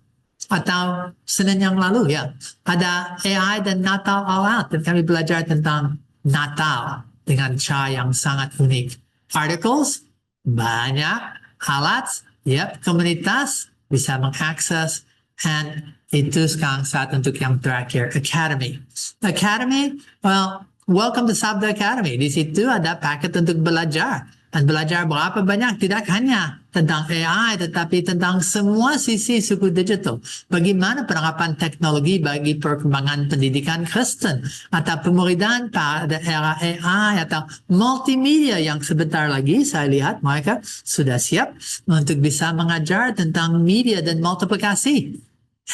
Atau Senin yang lalu ya, ada AI dan Natal all out, dan kami belajar tentang Natal dengan cara yang sangat unik. Articles, banyak, alat, komunitas bisa mengakses, and itu sekarang saat untuk yang terakhir, Academy. Academy, well, welcome to Sabda Academy. Di situ ada paket untuk belajar. Dan belajar berapa banyak, tidak hanya tentang AI, tetapi tentang semua sisi suku digital. Bagaimana penerapan teknologi bagi perkembangan pendidikan Kristen, atau pemuridan pada era AI, atau multimedia yang sebentar lagi saya lihat mereka sudah siap untuk bisa mengajar tentang media dan multiplikasi.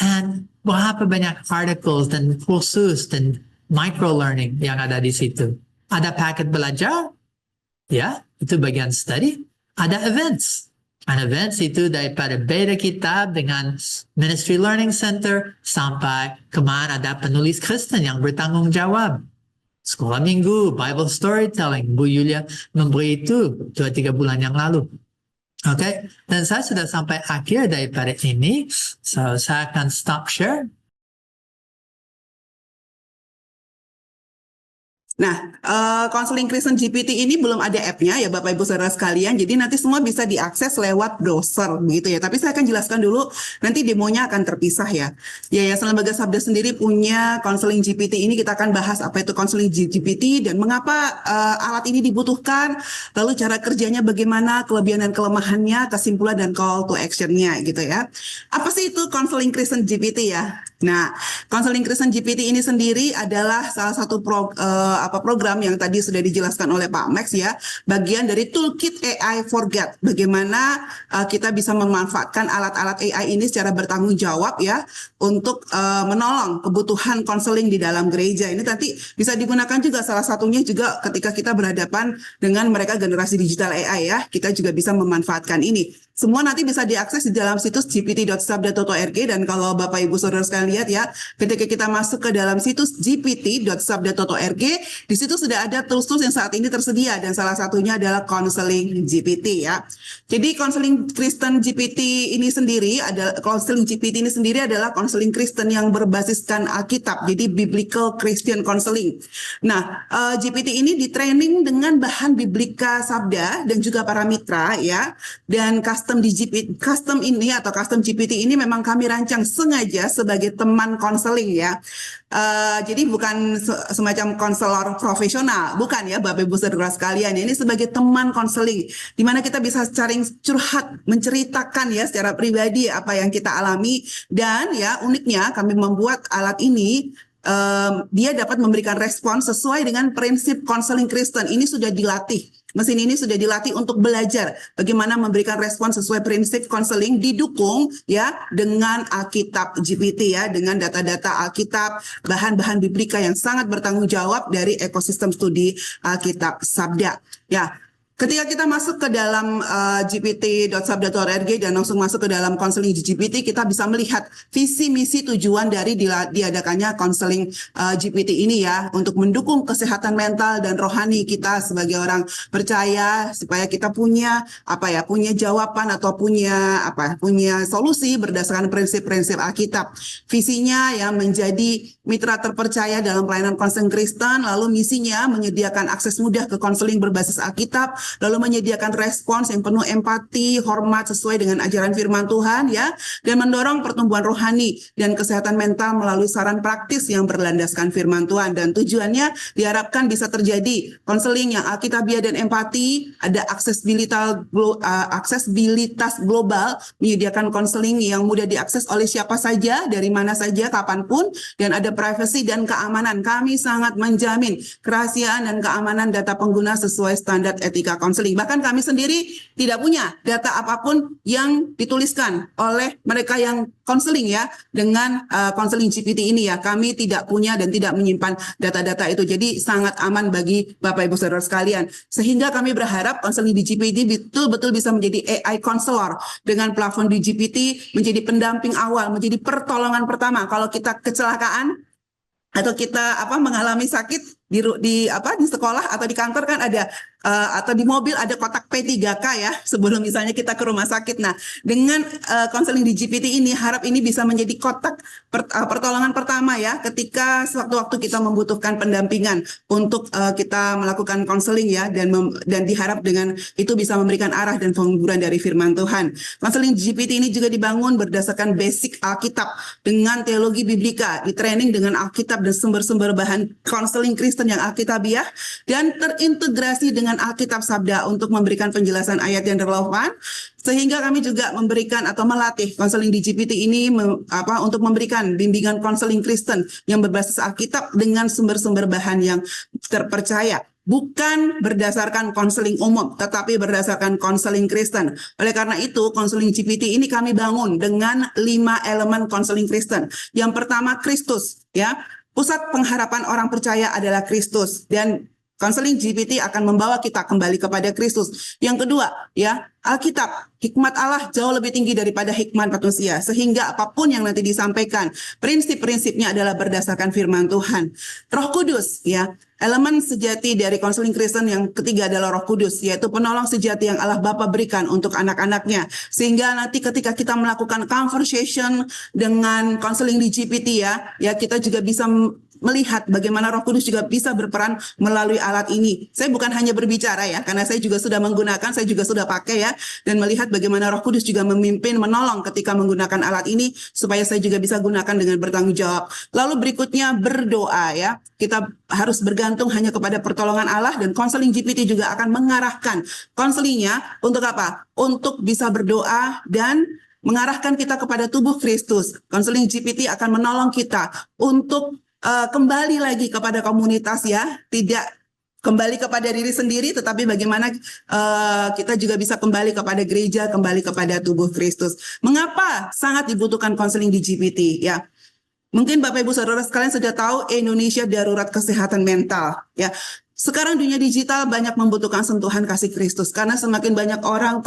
And berapa banyak articles dan kursus dan micro-learning yang ada di situ. Ada paket belajar, ya, itu bagian study. Ada events. An events itu daripada Beda Kitab dengan Ministry Learning Center sampai kemana ada penulis Kristen yang bertanggung jawab. Sekolah Minggu, Bible Storytelling, Bu Yulia memberi itu 2-3 bulan yang lalu. Oke, dan saya sudah sampai akhir daripada ini, so saya akan stop share. Nah, Counseling Kristen GPT ini belum ada app-nya ya Bapak Ibu Saudara sekalian. Jadi nanti semua bisa diakses lewat browser begitu ya. Tapi saya akan jelaskan dulu, nanti demonya akan terpisah ya. Yayasan Lembaga Sabda sendiri punya Counseling GPT ini, kita akan bahas apa itu Counseling GPT dan mengapa alat ini dibutuhkan, lalu cara kerjanya bagaimana, kelebihan dan kelemahannya, kesimpulan dan call to action-nya gitu ya. Apa sih itu Counseling Kristen GPT ya? Nah, Counseling Kristen GPT ini sendiri adalah salah satu program yang tadi sudah dijelaskan oleh Pak Max ya, bagian dari Toolkit AI for God. Bagaimana kita bisa memanfaatkan alat-alat AI ini secara bertanggung jawab ya, untuk menolong kebutuhan konseling di dalam gereja. Ini nanti bisa digunakan juga, salah satunya juga ketika kita berhadapan dengan mereka generasi digital AI ya, kita juga bisa memanfaatkan ini. Semua nanti bisa diakses di dalam situs gpt.sabda.org, dan kalau Bapak Ibu Saudara sekalian lihat ya, ketika kita masuk ke dalam situs gpt.sabda.org, di situ sudah ada tools-tools yang saat ini tersedia, dan salah satunya adalah Counseling GPT ya. Jadi Counseling Kristen GPT ini sendiri adalah Counseling Kristen yang berbasiskan Alkitab, jadi Biblical Christian Counseling. Nah, GPT ini ditraining dengan bahan Biblika Sabda dan juga para mitra ya, dan custom GPT ini memang kami rancang sengaja sebagai teman konseling ya. Jadi bukan semacam konselor profesional, bukan ya Bapak Ibu Saudara sekalian. Ini sebagai teman konseling, di mana kita bisa sharing, curhat, menceritakan ya secara pribadi apa yang kita alami, dan ya uniknya kami membuat alat ini. Dia dapat memberikan respon sesuai dengan prinsip konseling Kristen. Ini sudah dilatih. Mesin ini sudah dilatih untuk belajar bagaimana memberikan respon sesuai prinsip konseling, didukung ya dengan Alkitab GPT ya, dengan data-data Alkitab, bahan-bahan Biblika yang sangat bertanggung jawab dari ekosistem studi Alkitab Sabda. Ya. Ketika kita masuk ke dalam gpt.sabda.org dan langsung masuk ke dalam Counseling GPT, kita bisa melihat visi, misi, tujuan dari diadakannya Counseling GPT ini ya, untuk mendukung kesehatan mental dan rohani kita sebagai orang percaya, supaya kita punya jawaban atau punya solusi berdasarkan prinsip-prinsip Alkitab. Visinya ya menjadi mitra terpercaya dalam pelayanan konseling Kristen, lalu misinya menyediakan akses mudah ke konseling berbasis Alkitab, lalu menyediakan respons yang penuh empati, hormat sesuai dengan ajaran firman Tuhan ya, dan mendorong pertumbuhan rohani dan kesehatan mental melalui saran praktis yang berlandaskan firman Tuhan. Dan tujuannya diharapkan bisa terjadi konseling yang alkitabiah dan empati, ada aksesibilitas global, menyediakan konseling yang mudah diakses oleh siapa saja, dari mana saja, kapanpun, dan ada privasi dan keamanan. Kami sangat menjamin kerahasiaan dan keamanan data pengguna sesuai standar etika konseling. Bahkan kami sendiri tidak punya data apapun yang dituliskan oleh mereka yang konseling ya, dengan Counseling GPT ini ya. Kami tidak punya dan tidak menyimpan data-data itu. Jadi sangat aman bagi Bapak Ibu Saudara sekalian. Sehingga kami berharap Counseling di GPT betul-betul bisa menjadi AI counselor, dengan platform di GPT menjadi pendamping awal, menjadi pertolongan pertama kalau kita kecelakaan atau kita mengalami sakit di sekolah atau di kantor, kan ada atau di mobil ada kotak P3K ya, sebelum misalnya kita ke rumah sakit. Nah, dengan konseling di GPT ini, harap ini bisa menjadi kotak pertolongan pertama ya, ketika sewaktu-waktu kita membutuhkan pendampingan untuk kita melakukan konseling ya, dan diharap dengan itu bisa memberikan arah dan penghiburan dari firman Tuhan. Konseling GPT ini juga dibangun berdasarkan basic Alkitab dengan teologi Biblika, di training dengan Alkitab dan sumber-sumber bahan konseling Kristen yang Alkitabiah, dan terintegrasi dengan Alkitab Sabda untuk memberikan penjelasan ayat yang relevan. Sehingga kami juga memberikan atau melatih konseling di GPT ini untuk memberikan bimbingan konseling Kristen yang berbasis Alkitab dengan sumber-sumber bahan yang terpercaya. Bukan berdasarkan konseling umum, tetapi berdasarkan konseling Kristen. Oleh karena itu, konseling GPT ini kami bangun dengan 5 elemen konseling Kristen. Yang pertama, Kristus ya. Pusat pengharapan orang percaya adalah Kristus, dan Konseling GPT akan membawa kita kembali kepada Kristus. Yang kedua, ya, Alkitab, hikmat Allah jauh lebih tinggi daripada hikmat manusia. Sehingga apapun yang nanti disampaikan, prinsip-prinsipnya adalah berdasarkan firman Tuhan. Roh Kudus, ya, elemen sejati dari konseling Kristen yang ketiga adalah Roh Kudus, yaitu penolong sejati yang Allah Bapa berikan untuk anak-anaknya. Sehingga nanti ketika kita melakukan conversation dengan konseling di GPT, ya kita juga bisa melihat bagaimana Roh Kudus juga bisa berperan melalui alat ini. Saya bukan hanya berbicara ya, karena saya juga sudah menggunakan, saya juga sudah pakai ya, dan melihat bagaimana Roh Kudus juga memimpin, menolong ketika menggunakan alat ini, supaya saya juga bisa gunakan dengan bertanggung jawab. Lalu berikutnya berdoa ya, kita harus bergantung hanya kepada pertolongan Allah, dan konseling GPT juga akan mengarahkan konselingnya untuk apa? Untuk bisa berdoa dan mengarahkan kita kepada tubuh Kristus. Konseling GPT akan menolong kita untuk kembali lagi kepada komunitas ya, tidak kembali kepada diri sendiri, tetapi bagaimana kita juga bisa kembali kepada gereja, kembali kepada tubuh Kristus. Mengapa sangat dibutuhkan konseling di GPT ya? Mungkin Bapak Ibu Saudara sekalian sudah tahu Indonesia darurat kesehatan mental ya. Sekarang dunia digital banyak membutuhkan sentuhan kasih Kristus karena semakin banyak orang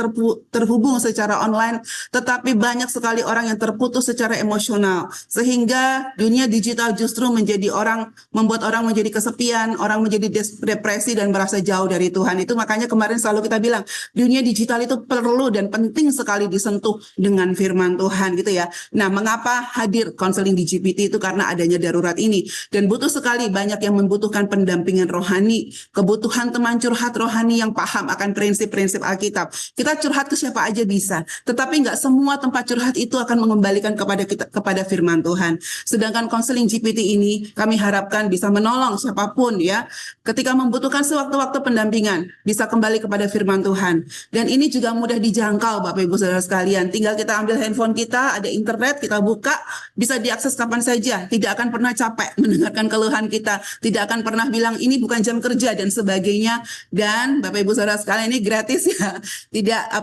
terhubung secara online, tetapi banyak sekali orang yang terputus secara emosional, sehingga dunia digital justru membuat orang menjadi kesepian, orang menjadi depresi dan merasa jauh dari Tuhan. Itu makanya kemarin selalu kita bilang dunia digital itu perlu dan penting sekali disentuh dengan firman Tuhan gitu ya. Nah, mengapa hadir konseling di GPT itu? Karena adanya darurat ini, dan butuh sekali banyak yang membutuhkan pendampingan rohani, kebutuhan teman curhat rohani yang paham akan prinsip-prinsip Alkitab. Kita curhat ke siapa aja bisa, tetapi nggak semua tempat curhat itu akan mengembalikan kepada firman Tuhan. Sedangkan konseling GPT ini kami harapkan bisa menolong siapapun ya, ketika membutuhkan sewaktu-waktu pendampingan, bisa kembali kepada firman Tuhan. Dan ini juga mudah dijangkau Bapak Ibu Saudara sekalian. Tinggal kita ambil handphone kita, ada internet, kita buka, bisa diakses kapan saja. Tidak akan pernah capek mendengarkan keluhan kita, tidak akan pernah bilang ini bukan jam kerja dan sebagainya. Dan Bapak Ibu Saudara sekalian, ini gratis ya. Tidak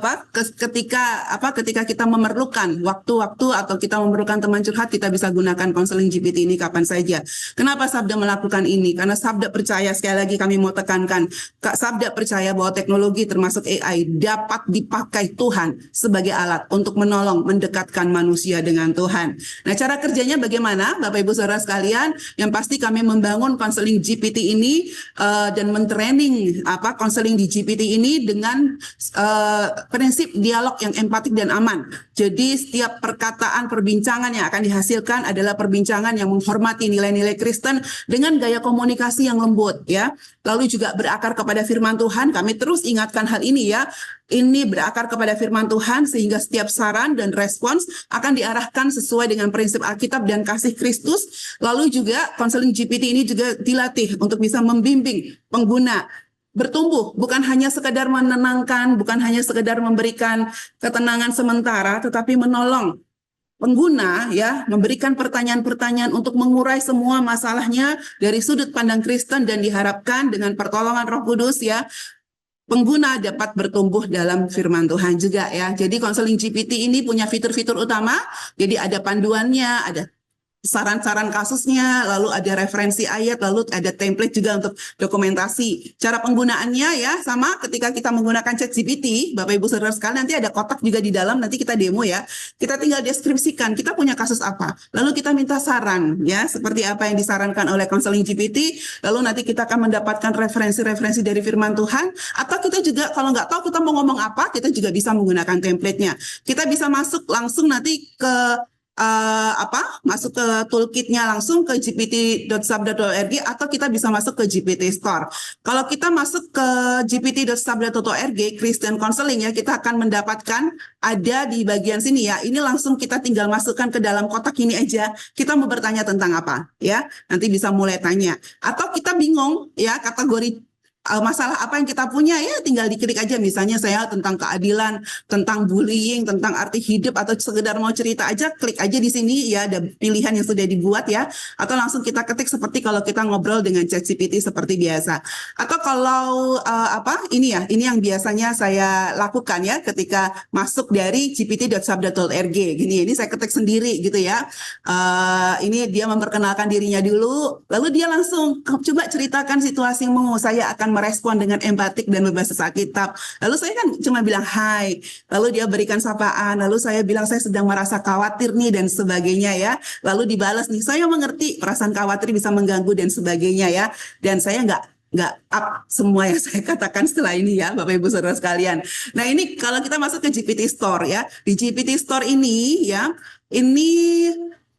ketika kita memerlukan waktu-waktu atau kita memerlukan teman curhat, kita bisa gunakan konseling GPT ini kapan saja. Kenapa Sabda melakukan ini? Karena Sabda percaya, sekali lagi kami mau tekankan, Sabda percaya bahwa teknologi termasuk AI dapat dipakai Tuhan sebagai alat untuk menolong mendekatkan manusia dengan Tuhan. Nah, cara kerjanya bagaimana Bapak Ibu Saudara sekalian? Yang pasti kami membangun konseling GPT ini dan mentraining konseling di GPT ini dengan prinsip dialog yang empatik dan aman. Jadi setiap perkataan, perbincangan yang akan dihasilkan adalah perbincangan yang menghormati nilai-nilai Kristen dengan gaya komunikasi yang lembut ya. Lalu juga berakar kepada firman Tuhan. Kami terus ingatkan hal ini ya. Ini berakar kepada firman Tuhan sehingga setiap saran dan respons akan diarahkan sesuai dengan prinsip Alkitab dan kasih Kristus. Lalu juga konseling GPT ini juga dilatih untuk bisa membimbing pengguna bertumbuh, bukan hanya sekedar menenangkan, bukan hanya sekedar memberikan ketenangan sementara, tetapi menolong pengguna ya, memberikan pertanyaan-pertanyaan untuk mengurai semua masalahnya dari sudut pandang Kristen, dan diharapkan dengan pertolongan Roh Kudus ya, pengguna dapat bertumbuh dalam firman Tuhan juga ya. Jadi konseling GPT ini punya fitur-fitur utama, jadi ada panduannya, ada saran-saran kasusnya, lalu ada referensi ayat, lalu ada template juga untuk dokumentasi. Cara penggunaannya ya sama ketika kita menggunakan ChatGPT, Bapak Ibu Saudara sekalian, nanti ada kotak juga di dalam, nanti kita demo ya. Kita tinggal deskripsikan, kita punya kasus apa, lalu kita minta saran ya, seperti apa yang disarankan oleh konseling GPT, lalu nanti kita akan mendapatkan referensi-referensi dari firman Tuhan, atau kita juga kalau nggak tahu kita mau ngomong apa, kita juga bisa menggunakan template-nya. Kita bisa masuk langsung nanti ke masuk ke toolkitnya langsung ke gpt.sabda.org, atau kita bisa masuk ke GPT Store. Kalau kita masuk ke gpt.sabda.org Christian Counseling ya, kita akan mendapatkan ada di bagian sini ya. Ini langsung kita tinggal masukkan ke dalam kotak ini aja. Kita mau bertanya tentang apa ya? Nanti bisa mulai tanya. Atau kita bingung ya kategori masalah apa yang kita punya ya tinggal diklik aja, misalnya saya tentang keadilan, tentang bullying, tentang arti hidup, atau sekedar mau cerita aja, klik aja di sini ya, ada pilihan yang sudah dibuat ya, atau langsung kita ketik seperti kalau kita ngobrol dengan ChatGPT seperti biasa. Atau kalau ini yang biasanya saya lakukan ya ketika masuk dari gpt.sabda.org gini, ini saya ketik sendiri gitu ya. Ini dia memperkenalkan dirinya dulu, lalu dia langsung coba ceritakan situasimu, saya akan merespon dengan empatik dan berbasis Alkitab. Lalu saya kan cuma bilang hai, lalu dia berikan sapaan, lalu saya bilang saya sedang merasa khawatir nih dan sebagainya ya. Lalu dibalas nih, saya mengerti perasaan khawatir bisa mengganggu dan sebagainya ya. Dan saya nggak up semua yang saya katakan setelah ini ya, Bapak Ibu Saudara sekalian. Nah ini kalau kita masuk ke GPT Store ya, di GPT Store ini ya, ini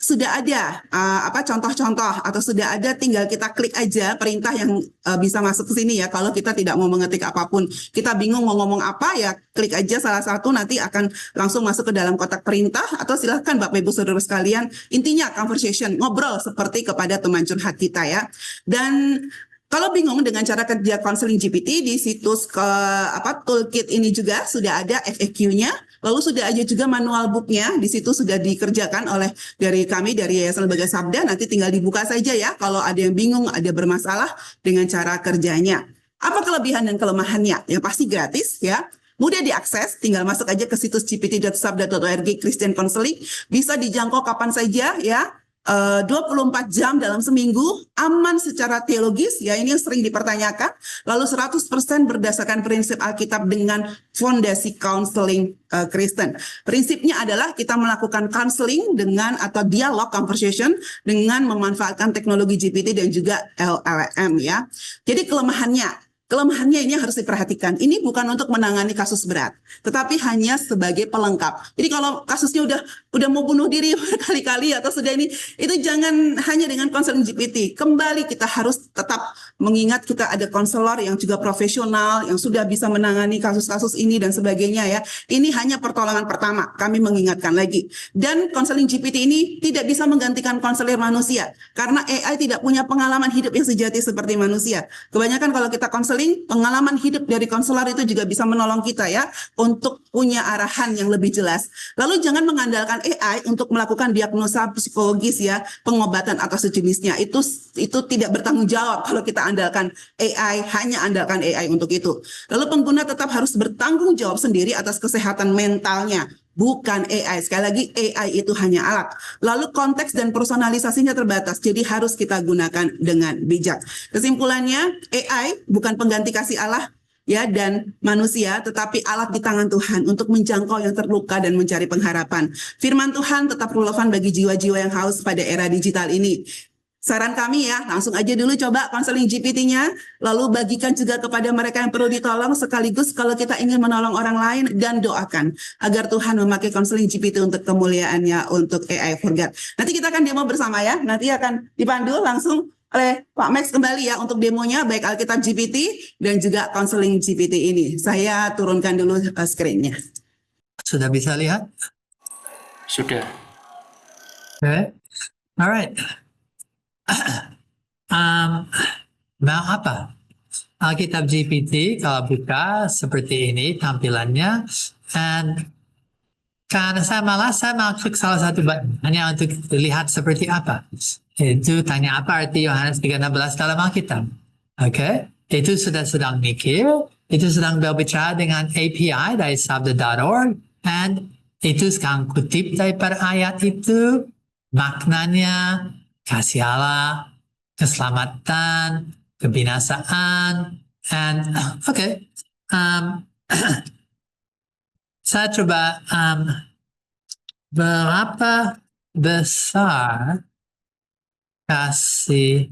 sudah ada contoh-contoh, atau sudah ada, tinggal kita klik aja perintah yang bisa masuk ke sini ya. Kalau kita tidak mau mengetik apapun, kita bingung mau ngomong apa ya, klik aja salah satu, nanti akan langsung masuk ke dalam kotak perintah. Atau silahkan Bapak Ibu Saudara sekalian, intinya conversation, ngobrol seperti kepada teman curhat kita ya. Dan kalau bingung dengan cara kerja konseling GPT, di situs toolkit ini juga sudah ada FAQ-nya, lalu sudah ada juga manual book-nya, di situ sudah dikerjakan oleh dari kami dari Yayasan Lembaga Sabda, nanti tinggal dibuka saja ya kalau ada yang bingung, ada bermasalah dengan cara kerjanya. Apa kelebihan dan kelemahannya? Yang pasti gratis ya. Mudah diakses, tinggal masuk aja ke situs gpt.sabda.org Christian Counseling, bisa dijangkau kapan saja ya. 24 jam dalam seminggu, aman secara teologis, ya ini yang sering dipertanyakan, lalu 100% berdasarkan prinsip Alkitab dengan fondasi counseling Kristen. Prinsipnya adalah kita melakukan counseling dengan atau dialog conversation dengan memanfaatkan teknologi GPT dan juga LLM ya. Jadi kelemahannya ini harus diperhatikan. Ini bukan untuk menangani kasus berat, tetapi hanya sebagai pelengkap. Jadi kalau kasusnya udah mau bunuh diri berkali-kali atau sudah ini, itu jangan hanya dengan konseling GPT. Kembali kita harus tetap mengingat kita ada konselor yang juga profesional, yang sudah bisa menangani kasus-kasus ini dan sebagainya ya. Ini hanya pertolongan pertama, kami mengingatkan lagi. Dan konseling GPT ini tidak bisa menggantikan konselor manusia, karena AI tidak punya pengalaman hidup yang sejati seperti manusia. Kebanyakan kalau kita konseling, pengalaman hidup dari konselor itu juga bisa menolong kita ya untuk punya arahan yang lebih jelas. Lalu jangan mengandalkan AI untuk melakukan diagnosa psikologis ya, pengobatan atau sejenisnya. Itu tidak bertanggung jawab kalau kita andalkan AI, hanya andalkan AI untuk itu. Lalu pengguna tetap harus bertanggung jawab sendiri atas kesehatan mentalnya, bukan AI. Sekali lagi, AI itu hanya alat. Lalu konteks dan personalisasinya terbatas, jadi harus kita gunakan dengan bijak. Kesimpulannya, AI bukan pengganti kasih Allah ya dan manusia, tetapi alat di tangan Tuhan untuk menjangkau yang terluka dan mencari pengharapan. Firman Tuhan tetap relevan bagi jiwa-jiwa yang haus pada era digital ini. Saran kami ya, langsung aja dulu coba konseling GPT-nya, lalu bagikan juga kepada mereka yang perlu ditolong, sekaligus kalau kita ingin menolong orang lain, dan doakan agar Tuhan memakai konseling GPT untuk kemuliaannya, untuk AI for God. Nanti kita akan demo bersama ya, nanti akan dipandu langsung oleh Pak Max kembali ya untuk demonya, baik Alkitab GPT dan juga konseling GPT ini. Saya turunkan dulu screen-nya. Sudah bisa lihat? Sudah. Okay. Alright. Mau apa? Alkitab GPT kalau buka seperti ini tampilannya, and karena saya mau klik salah satu button hanya untuk lihat seperti apa. Itu tanya apa arti Yohanes 3:16 dalam Alkitab. Oke, itu sedang mikir, itu sedang berbicara dengan API dari sabda.org, and itu sekarang kutip daripada ayat itu, maknanya kasih Allah, keselamatan, kebinasaan, and saya coba berapa besar kasih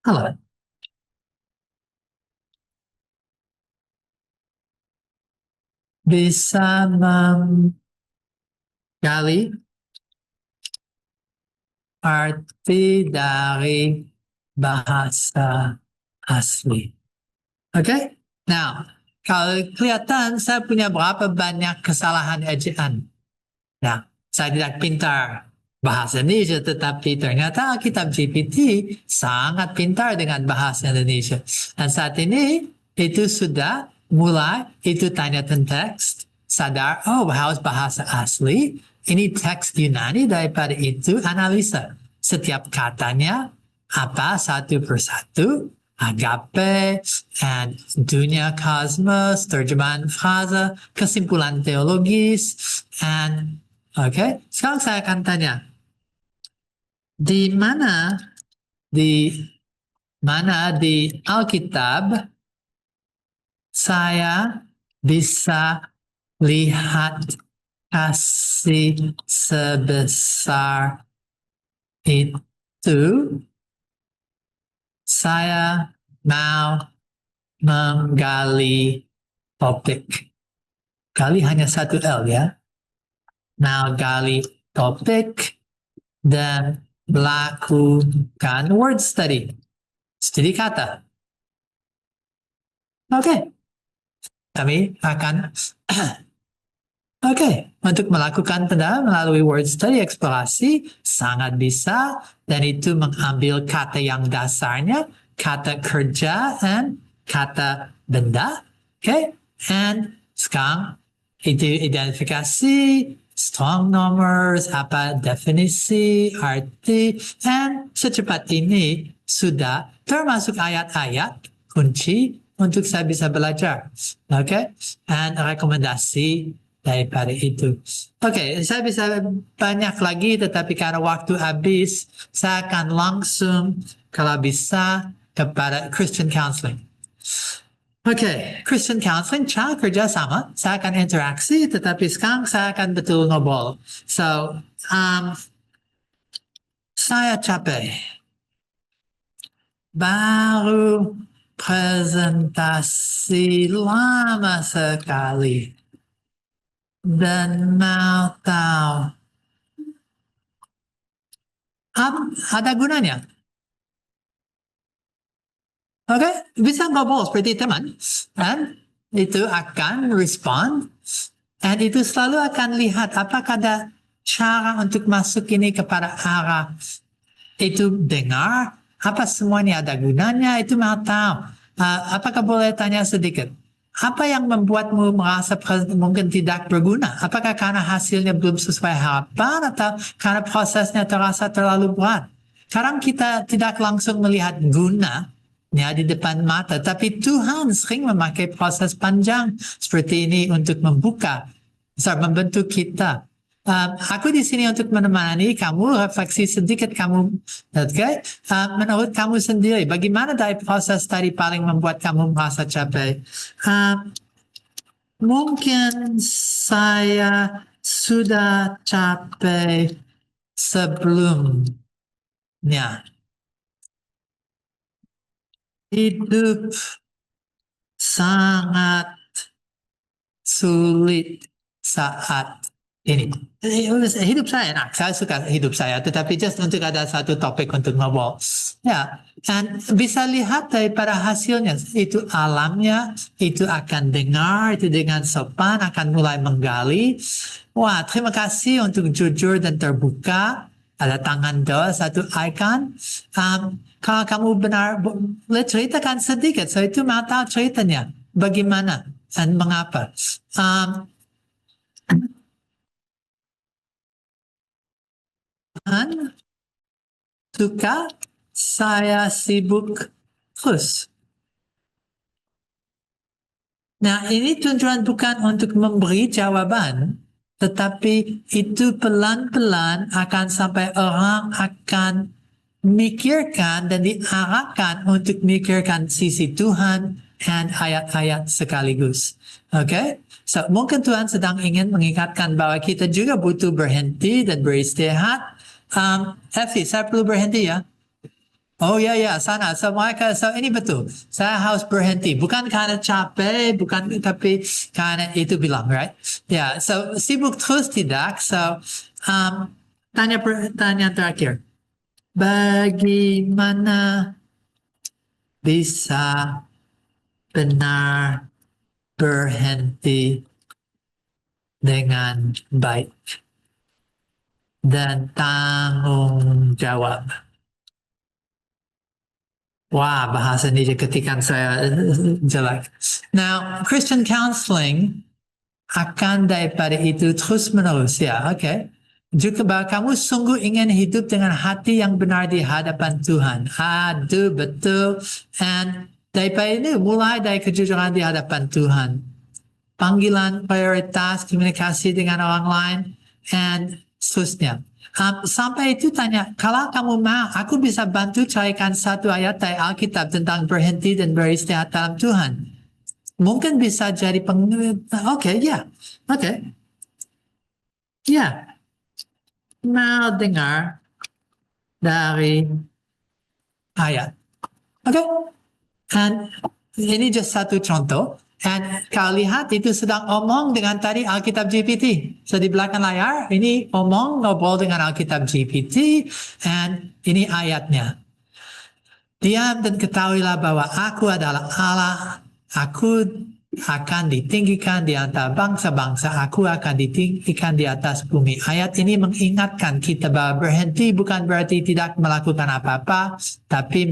Allah? Bisa menggali arti dari bahasa asli. Oke? Now, kalau kelihatan saya punya berapa banyak kesalahan ejaan. Nah, saya tidak pintar bahasa Indonesia, tetapi ternyata Alkitab GPT sangat pintar dengan bahasa Indonesia. Dan saat ini itu sudah mulai, itu tanya teks, sadar, oh harus bahasa asli, ini teks Yunani, daripada itu analisa. Setiap katanya apa satu persatu, agape, and dunia kosmos, terjemahan frasa, kesimpulan teologis, and okay, sekarang saya akan tanya, di mana di Alkitab saya bisa lihat kasih sebesar itu? Saya mau menggali topik. Gali hanya satu L ya. Mau gali topik dan melakukan word study. Studi kata. Oke. Kami akan untuk melakukan melalui word study eksplorasi sangat bisa, dan itu mengambil kata yang dasarnya, kata kerja dan kata benda. And sekarang itu identifikasi, strong numbers, apa definisi, arti, and secepat ini sudah termasuk ayat-ayat kunci untuk saya bisa belajar. And rekomendasi daripada itu. Saya bisa banyak lagi, tetapi karena waktu habis, saya akan langsung kalau bisa kepada Christian Counseling. Christian Counseling, cara kerja sama. Saya akan interaksi, tetapi sekarang saya akan betul ngobrol. Saya capek. Baru presentasi lama sekali. Dan mau tahu. Ada gunanya. Bisa ngobrol seperti teman. Dan itu akan respon. Dan itu selalu akan lihat apakah ada cara untuk masuk ini kepada arah. Itu dengar. Apa semuanya ada gunanya, itu mau tahu. Apakah boleh tanya sedikit? Apa yang membuatmu merasa mungkin tidak berguna? Apakah karena hasilnya belum sesuai harapan atau karena prosesnya terasa terlalu berat? Kadang kita tidak langsung melihat gunanya di depan mata, tapi Tuhan sering memakai proses panjang seperti ini untuk membentuk kita. Aku di sini untuk menemani kamu, refleksi sedikit kamu, menurut kamu sendiri, bagaimana dari proses tadi paling membuat kamu merasa capek? Mungkin saya sudah capek sebelumnya. Hidup sangat sulit saat ini. Hidup saya enak, saya suka hidup saya, tetapi just untuk ada satu topik untuk ngobrol. Dan bisa lihat daripada hasilnya, itu alamnya, itu akan dengar, itu dengan sopan, akan mulai menggali. Wah, terima kasih untuk jujur dan terbuka. Ada tangan doa, satu icon. Kalau kamu benar, boleh ceritakan sedikit, so itu mau tahu ceritanya, bagaimana dan mengapa. Suka saya sibuk terus. Nah, ini tujuan bukan untuk memberi jawaban, tetapi itu pelan-pelan akan sampai orang akan mikirkan dan diarahkan untuk mikirkan sisi Tuhan dan ayat-ayat sekaligus. So mungkin Tuhan sedang ingin mengingatkan bahwa kita juga butuh berhenti dan beristirahat. Effie, saya perlu berhenti ya. Oh ya, sana. So ini betul. Saya harus berhenti. Bukan karena capek, tapi karena itu bilang, right? So sibuk terus tidak. So tanya terakhir. Bagaimana bisa benar berhenti dengan baik? dan tanggung jawab. Wah, bahasa ini ketikan saya jelek. Now, Christian counseling akan daripada itu terus menerus, ya, oke. Juga bahwa kamu sungguh ingin hidup dengan hati yang benar di hadapan Tuhan. Aduh, betul. And daripada ini mulai dari kejujuran di hadapan Tuhan. Panggilan, prioritas, komunikasi dengan orang lain, and seterusnya. Sampai itu tanya, kalau kamu mau, aku bisa bantu carikan satu ayat dari Alkitab tentang berhenti dan beristirahat dalam Tuhan. Mungkin bisa jadi Oke, ya. Oke. Ya. Mau dengar dari ayat. Oke. And ini just satu contoh. And kau lihat itu sedang omong dengan tadi Alkitab GPT. So di belakang layar ini ngobrol dengan Alkitab GPT. And ini ayatnya. Diam dan ketahuilah bahwa aku adalah Allah. Aku akan ditinggikan di antara bangsa-bangsa. Aku akan ditinggikan di atas bumi. Ayat ini mengingatkan kita bahwa berhenti bukan berarti tidak melakukan apa-apa, tapi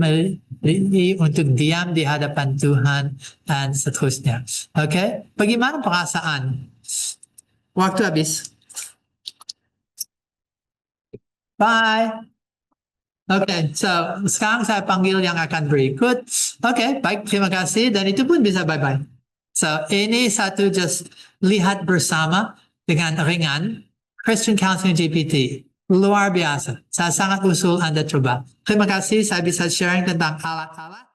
untuk diam di hadapan Tuhan dan seterusnya. Oke? Bagaimana perasaan? Waktu habis. Bye. Oke, so sekarang saya panggil yang akan berikut. Oke, baik, terima kasih. Dan itu pun bisa bye-bye. So, ini satu just lihat bersama dengan ringan. Christian Counseling GPT. Luar biasa. Saya sangat usul Anda coba. Terima kasih, saya bisa sharing tentang alat-alat.